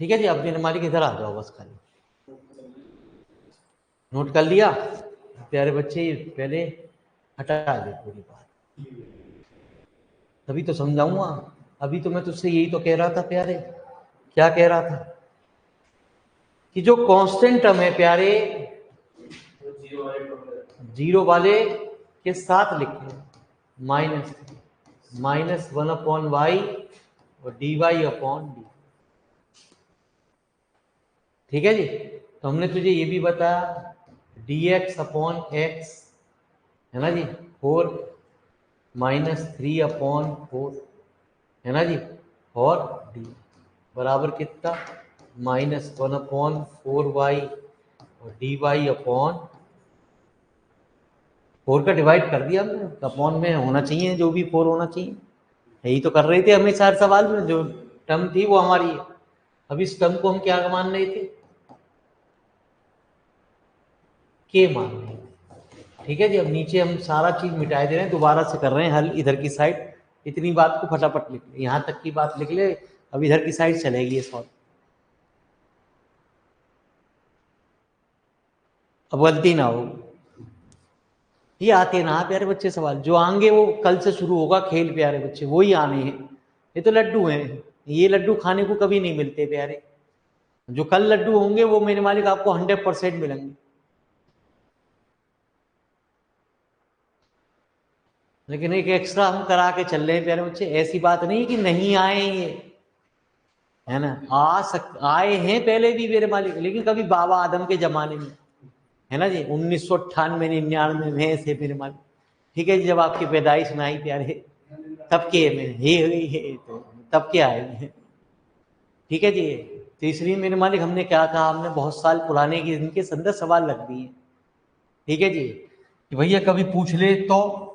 ठीक है जी, अब मेरे मालिक इधर आ जाओ बस, खाली नोट कर लिया प्यारे बच्चे, पहले हटा दे पूरी बात, तभी तो समझाऊंगा। अभी तो मैं तुझसे यही तो कह रहा था प्यारे, क्या कह रहा था कि जो कांस्टेंट टर्म है प्यारे, जीरो वाले के साथ लिखे, माइनस -1 अपॉन वाई और dy अपॉन डी। ठीक है जी, तो हमने तुझे ये भी बताया dx अपॉन एक्स, है ना जी, 4 -3 अपॉन 4, है ना जी, और डी बराबर कितना, -1 अपॉन 4y और dy अपॉन 4 का डिवाइड कर दिया हमने, अपॉन में होना चाहिए जो भी 4 होना चाहिए, यही तो कर रहे थे हमें सारे सवाल में, जो टर्म थी वो हमारी है। अब इस टर्म को हम क्या मान रहे थे, के मान रहे थे। ठीक है जी, अब नीचे हम सारा चीज मिटाए दे रहे हैं, दोबारा से कर रहे हैं हल इधर की साइड, इतनी बात को फटाफट लिख ले, यहाँ तक की बात लिख ले, अब इधर की साइड चलेगी ये सॉल्व। अब गलती ना हो, ये आते ना प्यारे बच्चे सवाल, जो आएंगे वो कल से शुरू होगा खेल प्यारे बच्चे, वो ही आने हैं, ये तो लड्डू हैं, ये लड्डू खाने को कभी नहीं मिलते प्यारे, जो कल लड्डू होंगे वो मेरे मालिक आपको 100% मिलेंगे। लेकिन एक एक्स्ट्रा हम करा के चल रहे हैं प्यारे बच्चे, ऐसी बात नहीं कि नहीं आए ये, है ना, आए हैं पहले भी मेरे मालिक, लेकिन कभी बाबा आदम के जमाने में, है ना जी, 1998-99 में से मेरे मालिक। ठीक है जी, जब आपकी पैदाइश में आई प्यारे, तब के में हे तो तब के आए हैं। ठीक है जी, तो इसलिए मेरे मालिक हमने क्या कहा, हमने बहुत साल पुराने की इनके अंदर सवाल रख दिए। ठीक है जी, कि भैया कभी पूछ ले तो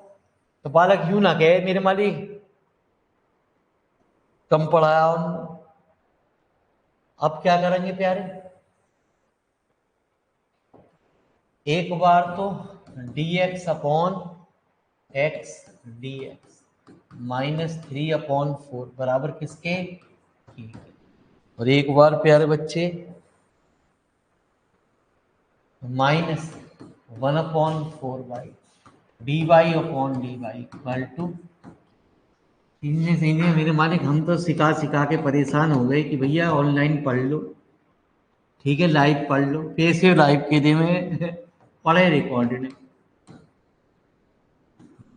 बालक यूं ना कहे मेरे मालिक कम पढ़ाया उन्होंने। अब क्या करेंगे प्यारे, एक बार तो dx अपॉन एक्स dx -3/4 बराबर किसके, और एक बार प्यारे बच्चे -1/4 dy upon dy equal to, इनमें से इन्हें मेरे मालिक हम तो सिखा सिखा के परेशान हो गए कि भैया ऑनलाइन पढ़ लो, ठीक है, लाइव पढ़ लो, पैसे लाइव के दे में पढ़े रिकॉर्डेड,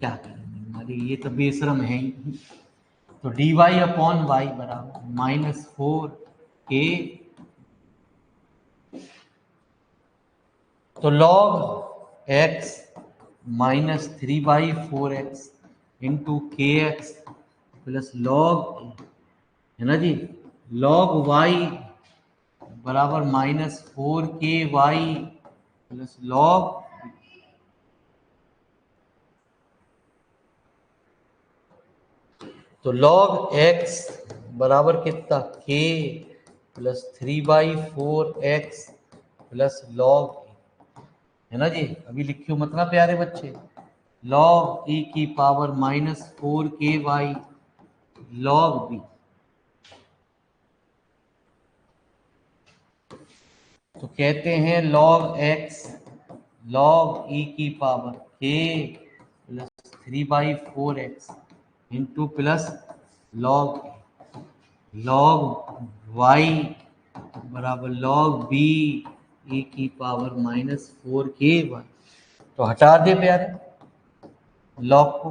क्या करें मेरे मालिक, ये तो बेशरम है ही। तो dy अपॉन वाई बराबर -4 तो log x -3/4x इंटू के एक्स प्लस लॉग, है ना जी, लॉग वाई बराबर -4 k y प्लस लॉग, तो लॉग x बराबर कितना k plus 3/4 x plus log, है ना जी। अभी लिखियो मत ना प्यारे बच्चे, लॉग e की power -4 k y log b, तो कहते हैं लॉग x लॉग e की power k plus 3/4 x into plus log y बराबर लॉग b e की पावर -4 k y। तो हटा दे प्यारे लॉग को,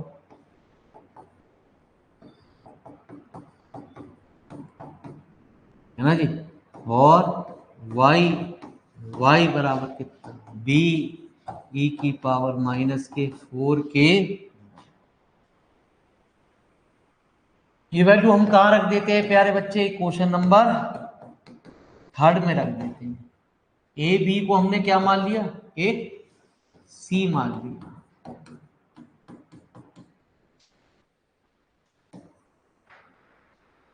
है ना जी, और y बराबर कितना b e की पावर -4 k। ये वैल्यू हम कहाँ रख देते हैं प्यारे बच्चे, क्वेश्चन नंबर 3 में रख देते हैं। ए बी को हमने क्या मान लिया, एक सी मान लिया।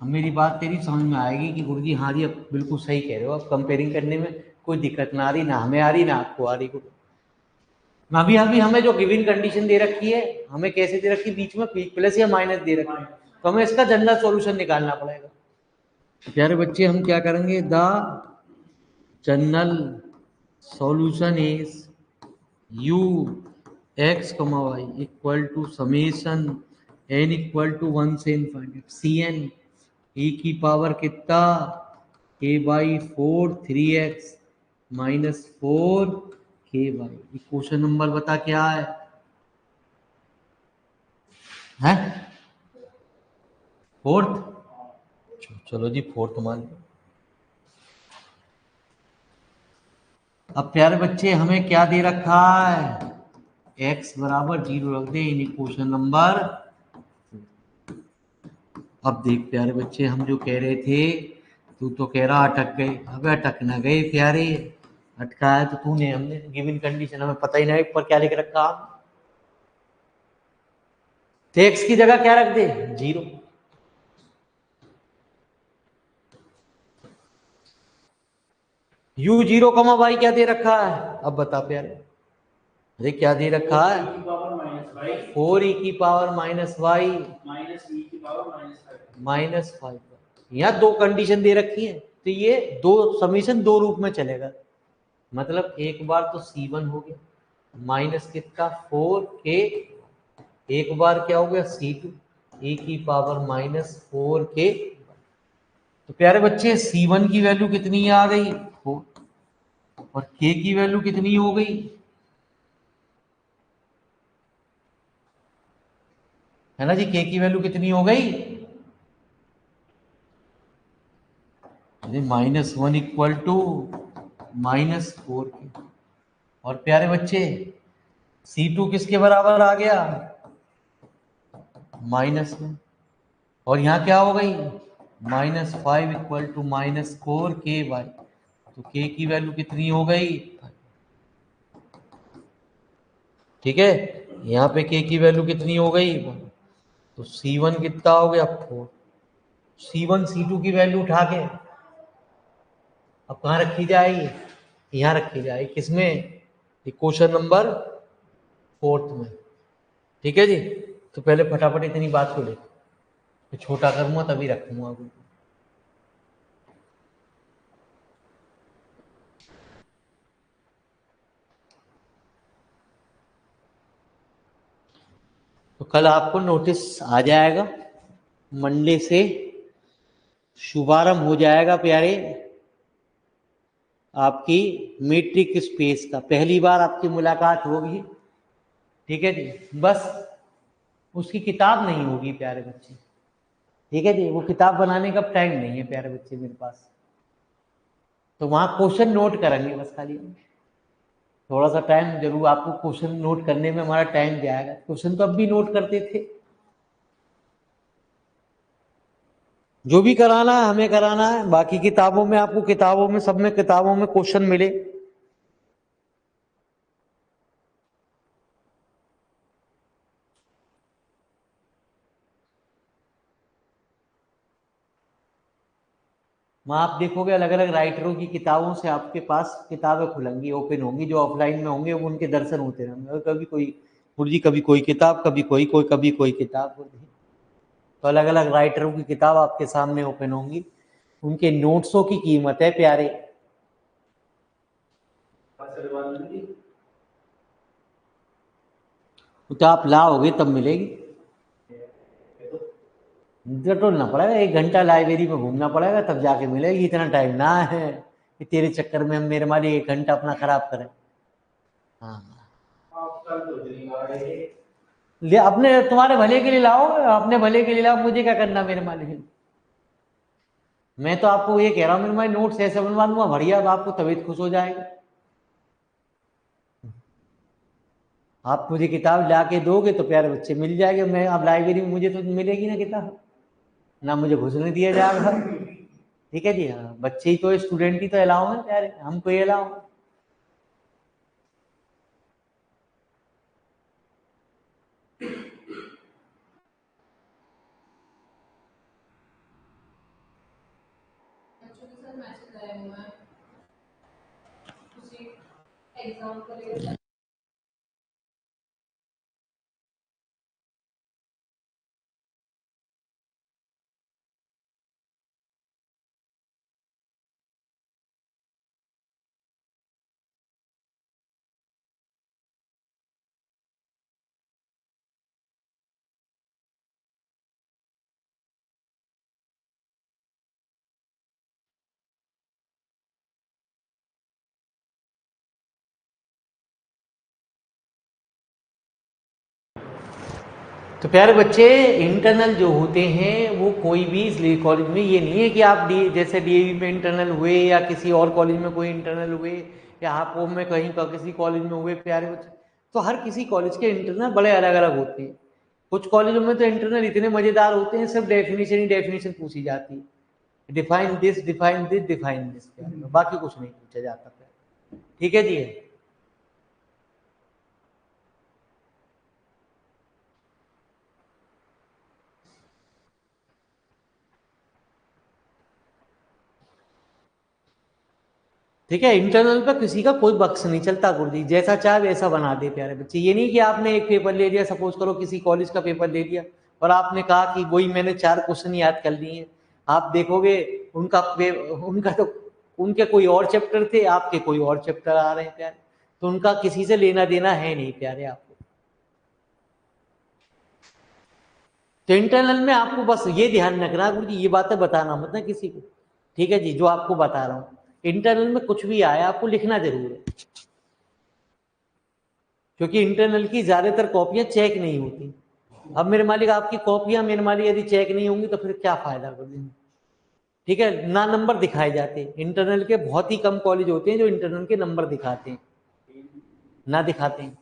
अब मेरी बात तेरी समझ में आएगी कि गुरुजी हाँ जी अब बिल्कुल सही कह रहे हो, अब कंपेयरिंग करने में कोई दिक्कत ना आ रही, ना हमें आ रही ना आपको आ रही। अभी अभी हमें जो गिवन कंडीशन दे रखी है, हमें कैसे दे रखी है, बीच में प्लस या माइनस दे रखा है, तो हमें इसका जनरल सॉल्यूशन निकालना पड़ेगा। तो प्यारे बच्चे हम क्या करेंगे, the general solution is u x, y equal to summation n equal to 1 से इनफाइनाइट cn e की पावर कितना k/4 3x -4 ky। Question number बता क्या है फोर्थ, चलो जी फोर्थ मान लो। अब प्यारे बच्चे हमें क्या दे रखा है, x बराबर 0 रख दे इन क्वेश्चन नंबर। अब देख प्यारे बच्चे हम जो कह रहे थे, तू तो कह रहा अटक गए, अब अटक ना गए प्यारे, अटका है तो तूने, हमने गिवन कंडीशन हमें पता ही नहीं ऊपर क्या लिख रखा, तो x की जगह क्या रख दे 0। u0, y क्या दे रखा है, अब बता प्यारे, अरे क्या दे रखा है, 4 e की पावर -y -5। यहाँ दो कंडीशन दे रखी है, तो ये दो समीशन दो रूप में चलेगा, मतलब एक बार तो C1 हो गया माइनस कितना 4k, एक बार क्या हो गया C2 e की पावर -4k। तो प्यारे बच्चे C1 की वैल्यू कितनी आ गई 4, और k की वैल्यू कितनी हो गई, है ना जी, k की वैल्यू कितनी हो गई, -1 इक्वल टू -4k। और प्यारे बच्चे C2 किसके बराबर आ गया -1, और यहाँ क्या हो गई -5 इक्वल टू -4 k/, तो k की वैल्यू कितनी हो गई, ठीक है, यहाँ पे k की वैल्यू कितनी हो गई, तो C1 कितना हो गया 4, C1 C2 की वैल्यू उठा के अब कहाँ रखी जाएगी, यहाँ रखी जाएगी, किसमें, क्वेश्चन नंबर 4 में, ठीक है जी। तो पहले फटाफट इतनी बात को ले, तो छोटा करूंगा तभी रखूंगा। तो कल आपको नोटिस आ जाएगा, मंडे से शुभारंभ हो जाएगा प्यारे आपकी मीट्रिक स्पेस का, पहली बार आपकी मुलाकात होगी, ठीक है जी। बस उसकी किताब नहीं होगी प्यारे बच्चे, ठीक है जी, वो किताब बनाने का टाइम नहीं है प्यारे बच्चे मेरे पास, तो वहां क्वेश्चन नोट करेंगे बस, खाली थोड़ा सा टाइम जरूर आपको क्वेश्चन नोट करने में हमारा टाइम जाएगा, क्वेश्चन तो अब भी नोट करते थे, जो भी कराना है हमें कराना है, बाकी किताबों में आपको किताबों में सब में किताबों में क्वेश्चन मिले। वहां आप देखोगे अलग अलग राइटरों की किताबों से आपके पास किताबें खुलेंगी, ओपन होंगी, जो ऑफलाइन में होंगे वो उनके दर्शन होते रहेंगे। कभी कोई गुरुजी, कभी कोई किताब, कभी कोई कभी कोई किताब। तो अलग अलग राइटरों की किताब आपके सामने ओपन होंगी, उनके नोट्सों की कीमत है प्यारे। तो आप लाओगे तब मिलेगी। टटोलना पड़ेगा, 1 घंटा लाइब्रेरी में घूमना पड़ेगा तब जाके मिलेगी। इतना टाइम ना है कि तेरे चक्कर में हम मेरे मालिक 1 घंटा अपना खराब करें। हाँ, ले अपने तुम्हारे भले के लिए लाओ, अपने भले के लिए लाओ, मुझे क्या करना मेरे मालिक। मैं तो आपको ये कह रहा हूँ मेरे मालिक, नोट्स ऐसे बनवा दूंगा बढ़िया, अब आपको तबीयत खुश हो जाएगी। आप मुझे किताब ला के दोगे तो प्यारे बच्चे मिल जाएंगे। मैं अब लाइब्रेरी में मुझे तो मिलेगी ना किताब, ना मुझे घुसने दिया जाएगा। ठीक है जी। हाँ, बच्चे ही तो, स्टूडेंट ही तो अलाउ है प्यारे, हमको ये अलाउ है। तो प्यारे बच्चे, इंटरनल जो होते हैं वो कोई भी कॉलेज में ये नहीं है कि आप जैसे डीएवी में इंटरनल हुए या किसी और कॉलेज में कोई इंटरनल हुए या आप में कहीं का किसी कॉलेज में हुए प्यारे बच्चे। तो हर किसी कॉलेज के इंटरनल बड़े अलग अलग होते हैं। कुछ कॉलेजों में तो इंटरनल इतने मजेदार होते हैं, सिर्फ डेफिनेशन ही डेफिनेशन पूछी जाती है, define this define this define this, बाकी कुछ नहीं पूछा जाता। ठीक है जी। ठीक है, इंटरनल पे किसी का कोई बख्श नहीं चलता गुरुजी, जैसा चाहे वैसा बना दे प्यारे बच्चे। ये नहीं कि आपने एक पेपर ले लिया, सपोज करो किसी कॉलेज का पेपर ले लिया और आपने कहा कि वही मैंने 4 क्वेश्चन याद कर लिए हैं। आप देखोगे उनका उनका तो उनके कोई और चैप्टर थे, आपके कोई और चैप्टर आ रहे हैं प्यारे। तो उनका किसी से लेना देना है नहीं प्यारे आपको। तो इंटरनल में आपको बस ये ध्यान रखना गुरुजी, ये बातें बताना मत ना किसी को। ठीक है जी, जो आपको बता रहा हूँ, इंटरनल में कुछ भी आया आपको लिखना जरूर है, क्योंकि इंटरनल की ज्यादातर कॉपियां चेक नहीं होती। अब मेरे मालिक आपकी कॉपियां मेरे मालिक यदि चेक नहीं होंगी तो फिर क्या फायदा कर देंगे। ठीक है, ना नंबर दिखाए जाते। इंटरनल के बहुत ही कम कॉलेज होते हैं जो इंटरनल के नंबर दिखाते हैं, ना दिखाते हैं,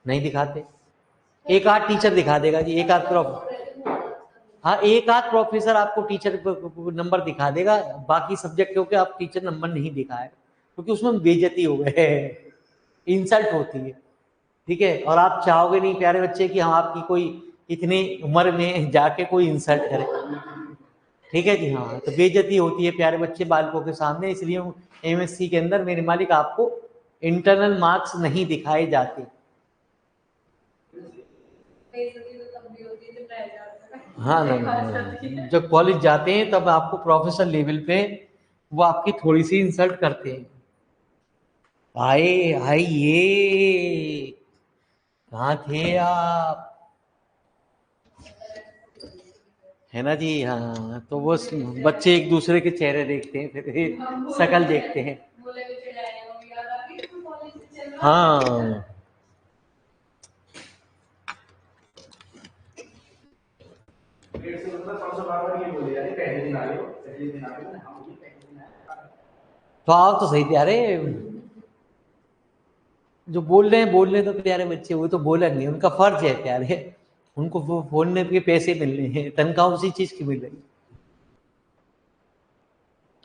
नहीं दिखाते। एक आध टीचर दिखा देगा जी, एक आध हाँ, एक आध प्रोफेसर आपको टीचर नंबर दिखा देगा, बाकी सब्जेक्टों के आप टीचर नंबर नहीं दिखाए, क्योंकि उसमें बेइज्जती हो गए, इंसल्ट होती है। ठीक है, और आप चाहोगे नहीं प्यारे बच्चे कि हम आपकी कोई इतनी उम्र में जाके कोई इंसल्ट करे। ठीक है जी। हाँ, तो बेइज्जती होती है प्यारे बच्चे बालकों के सामने, इसलिए एमएससी के अंदर मेरे मालिक आपको इंटरनल मार्क्स नहीं दिखाए जाते। हाँ ना, जब कॉलेज जाते हैं तब आपको प्रोफेसर लेवल पे वो आपकी थोड़ी सी इंसल्ट करते हैं। आए आइए, कहाँ थे आप, है ना जी। हाँ, तो वो बच्चे एक दूसरे के चेहरे देखते हैं, फिर शक्ल देखते हैं। हाँ, तो आओ तो सही प्यारे, जो बोल रहे हैं बोल रहे तो प्यारे बच्चे, वो तो बोलेंगे, उनका फर्ज है प्यारे, उनको वो बोलने के पैसे मिल रहे हैं, तनख्वाह उसी चीज की मिल रही है।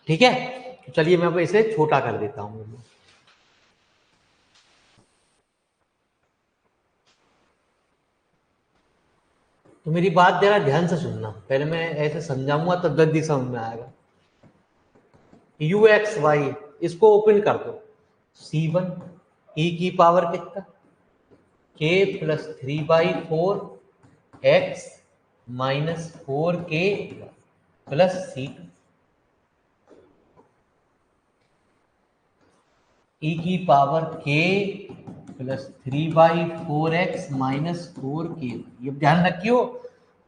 ठीक है, तो चलिए मैं अब इसे छोटा कर देता हूँ। तो मेरी बात जरा ध्यान से सुनना, पहले मैं ऐसे समझाऊंगा तब जल्दी समझ में आएगा। यू एक्स वाई इसको ओपन कर दो, C1 ई की पावर कितना k plus 3/4 x minus 4k plus C2 ई की power k plus 3/4 x minus 4k। ये ध्यान रखियो,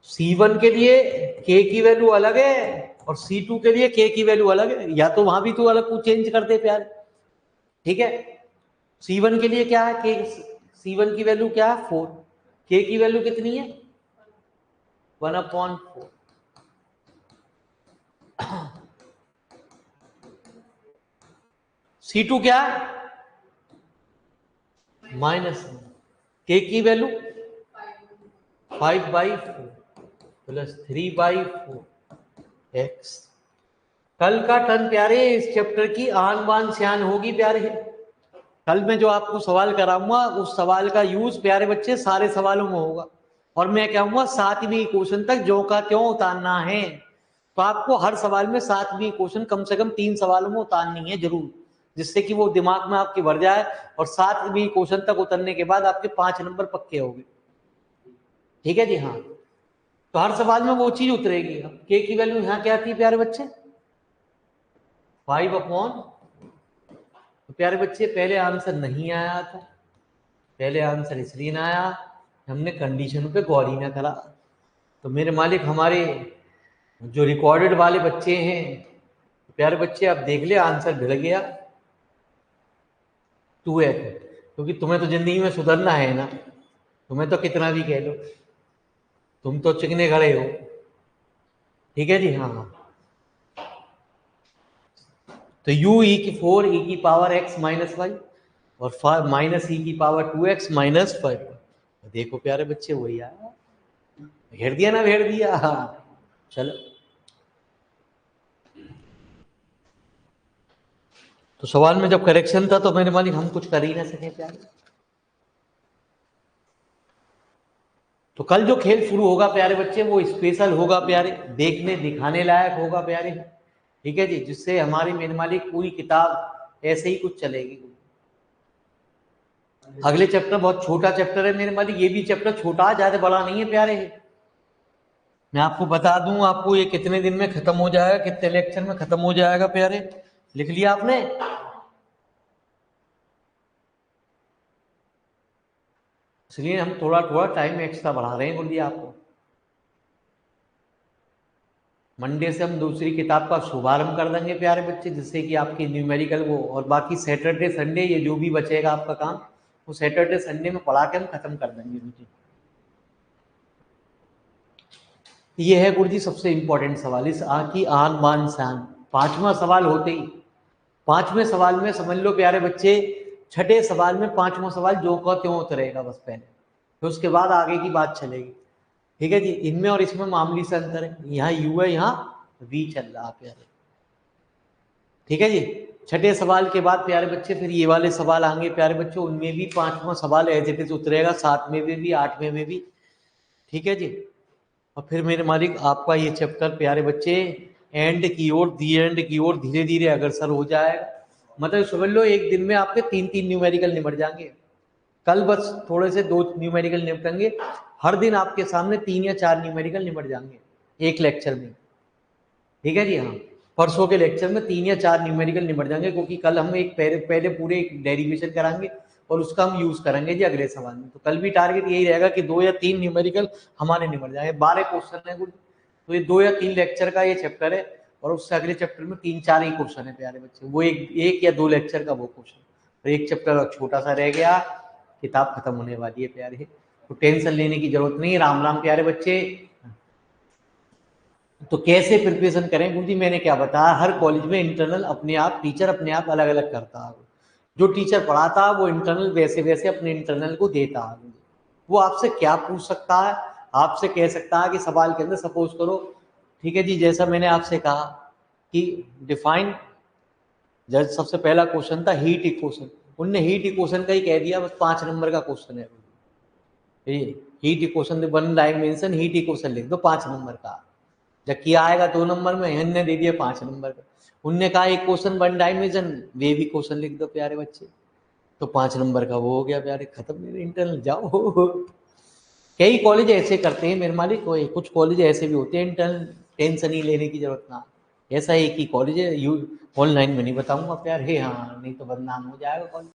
C1 के लिए k की वैल्यू अलग है और C2 के लिए k की वैल्यू अलग है, या तो वहां भी तो अलग कुछ चेंज कर दे प्यार। ठीक है, C1 के लिए क्या है, k C1 की वैल्यू क्या है 4, k की वैल्यू कितनी है 1/4। C2 क्या है -1, k की वैल्यू 5/4 प्लस 3/4 x। कल का टर्न प्यारे इस चैप्टर की आन बान स्यान होगी प्यारे। कल मैं जो आपको सवाल कराऊंगा उस सवाल का यूज प्यारे बच्चे सारे सवालों में होगा, और मैं कहूंगा 7वीं क्वेश्चन तक जो का त्यों उतारना है। तो आपको हर सवाल में 7वीं क्वेश्चन कम से कम 3 सवालों में उतारनी है जरूर, जिससे कि वो दिमाग में आपके भर जाए, और 7वीं क्वेश्चन तक उतरने के बाद आपके 5 नंबर पक्के हो गए। ठीक है जी, हाँ। तो हर सवाल में वो चीज उतरेगी। अब के की वैल्यू यहाँ क्या थी प्यारे बच्चे 5/, तो प्यारे बच्चे पहले आंसर नहीं आया था, पहले आंसर इसलिए ना आया हमने कंडीशन पे गौर ही ना करा। तो मेरे मालिक हमारे जो रिकॉर्डेड वाले बच्चे हैं, प्यारे बच्चे आप देख ले आंसर भिड़ गया 2x, क्योंकि तुम्हें तो जिंदगी में सुधरना है ना, तुम्हें तो कितना भी कह लो तुम तो चिकने खड़े हो। ठीक है जी, हाँ। तो u e की 4 e की पावर x माइनस वाई और माइनस e की पावर 2x माइनस 5। देखो प्यारे बच्चे वही आया, घेर दिया ना घेर दिया। हाँ चलो, तो सवाल में जब करेक्शन था तो मेरे मालिक हम कुछ कर ही ना सके प्यारे। तो कल जो खेल शुरू होगा प्यारे बच्चे वो स्पेशल होगा प्यारे, देखने दिखाने लायक होगा प्यारे। ठीक है जी, जिससे हमारी मेरे मालिक पूरी किताब ऐसे ही कुछ चलेगी। अगले चैप्टर बहुत छोटा चैप्टर है मेरे मालिक, ये भी चैप्टर छोटा ज्यादा बड़ा नहीं है प्यारे। मैं आपको बता दूं आपको ये कितने दिन में खत्म हो जाएगा, कितने लेक्चर में खत्म हो जाएगा प्यारे, लिख लिया आपने। इसलिए हम थोड़ा थोड़ा टाइम एक्स्ट्रा बढ़ा रहे हैं, बोलिए आपको। मंडे से हम दूसरी किताब का शुभारंभ कर देंगे प्यारे बच्चे, जिससे कि आपकी न्यूमेरिकल वो, और बाकी सैटरडे संडे ये जो भी बचेगा आपका काम वो सैटरडे संडे में पढ़ा के हम खत्म कर देंगे मुझे। ये है गुरु जी सबसे इंपॉर्टेंट सवाल इस की आन बान शान। 5वां सवाल होते ही 5वें सवाल में समझ लो प्यारे बच्चे, छठे सवाल में 5वां सवाल जो का त्यों उतरेगा बस पहले, फिर उसके बाद आगे की बात चलेगी। ठीक है जी, इनमें और इसमें मामूली से अंतर है, यहाँ यू है यहाँ वी चल रहा है प्यारे। ठीक है जी, छठे सवाल के बाद प्यारे बच्चे फिर ये वाले सवाल आएंगे प्यारे बच्चों, उनमें भी 5वां सवाल एज इट इज उतरेगा, 7वें में भी 8वें में भी। ठीक है जी, और फिर मेरे मालिक आपका ये चैप्टर प्यारे बच्चे एंड की ओर, दी एंड की ओर धीरे धीरे अग्रसर हो जाएगा। मतलब समझ लो एक दिन में आपके 3-3 न्यूमेरिकल निपट जाएंगे। कल बस थोड़े से 2 न्यूमेरिकल निपटेंगे, हर दिन आपके सामने 3 या 4 न्यूमेरिकल निपट जाएंगे एक लेक्चर में। ठीक है जी, हाँ। परसों के लेक्चर में 3 या 4 न्यूमेरिकल निपट जाएंगे, क्योंकि कल हम एक पहले पूरे एक डेरिवेशन कराएंगे और उसका हम यूज करेंगे जी अगले सवाल में। तो कल भी टारगेट यही रहेगा कि 2 या 3 न्यूमेरिकल हमारे निपट जाएंगे। 12 क्वेश्चन है कुल, तो ये 2 या 3 लेक्चर का ये चैप्टर है, और उससे अगले चैप्टर में 3-4 ही क्वेश्चन है प्यारे बच्चे, वो एक या 2 लेक्चर का वो क्वेश्चन, और एक चैप्टर छोटा सा रह गया, किताब खत्म होने वाली है प्यारे। तो टेंशन लेने की जरूरत नहीं। राम राम प्यारे बच्चे। तो कैसे प्रिपरेशन करें गुरु जी, मैंने क्या बताया, हर कॉलेज में इंटरनल अपने आप टीचर अपने आप अलग अलग करता है। जो टीचर पढ़ाता है वो इंटरनल वैसे वैसे अपने इंटरनल को देता है। वो आपसे क्या पूछ सकता है, आपसे कह सकता है कि सवाल के अंदर सपोज करो, ठीक है जी, जैसा मैंने आपसे कहा कि डिफाइन, जब सबसे पहला क्वेश्चन था हीट इक्वेशन, उनने हीट इक्वेशन का ही कह दिया, बस 5 नंबर का क्वेश्चन है ये। Heat equation, one dimension heat equation लिख दो 5 नंबर का, जबकि आएगा 2 नंबर में, इन्होंने दे दिया 5 नंबर का। उनने कहा एक क्वेश्चन वन डायमेंशन, वे भी क्वेश्चन लिख दो प्यारे बच्चे, तो 5 नंबर का वो हो गया प्यारे, खत्म मेरे इंटरनल, जाओ। कई कॉलेज ऐसे करते हैं मेरे मालिक, कुछ कॉलेज ऐसे भी होते हैं इंटरनल, टेंशन ही लेने की जरूरत ना। ऐसा एक ही कॉलेज है, ऑनलाइन में नहीं बताऊंगा प्यार, हे हाँ, नहीं तो बदनाम हो जाएगा कॉलेज।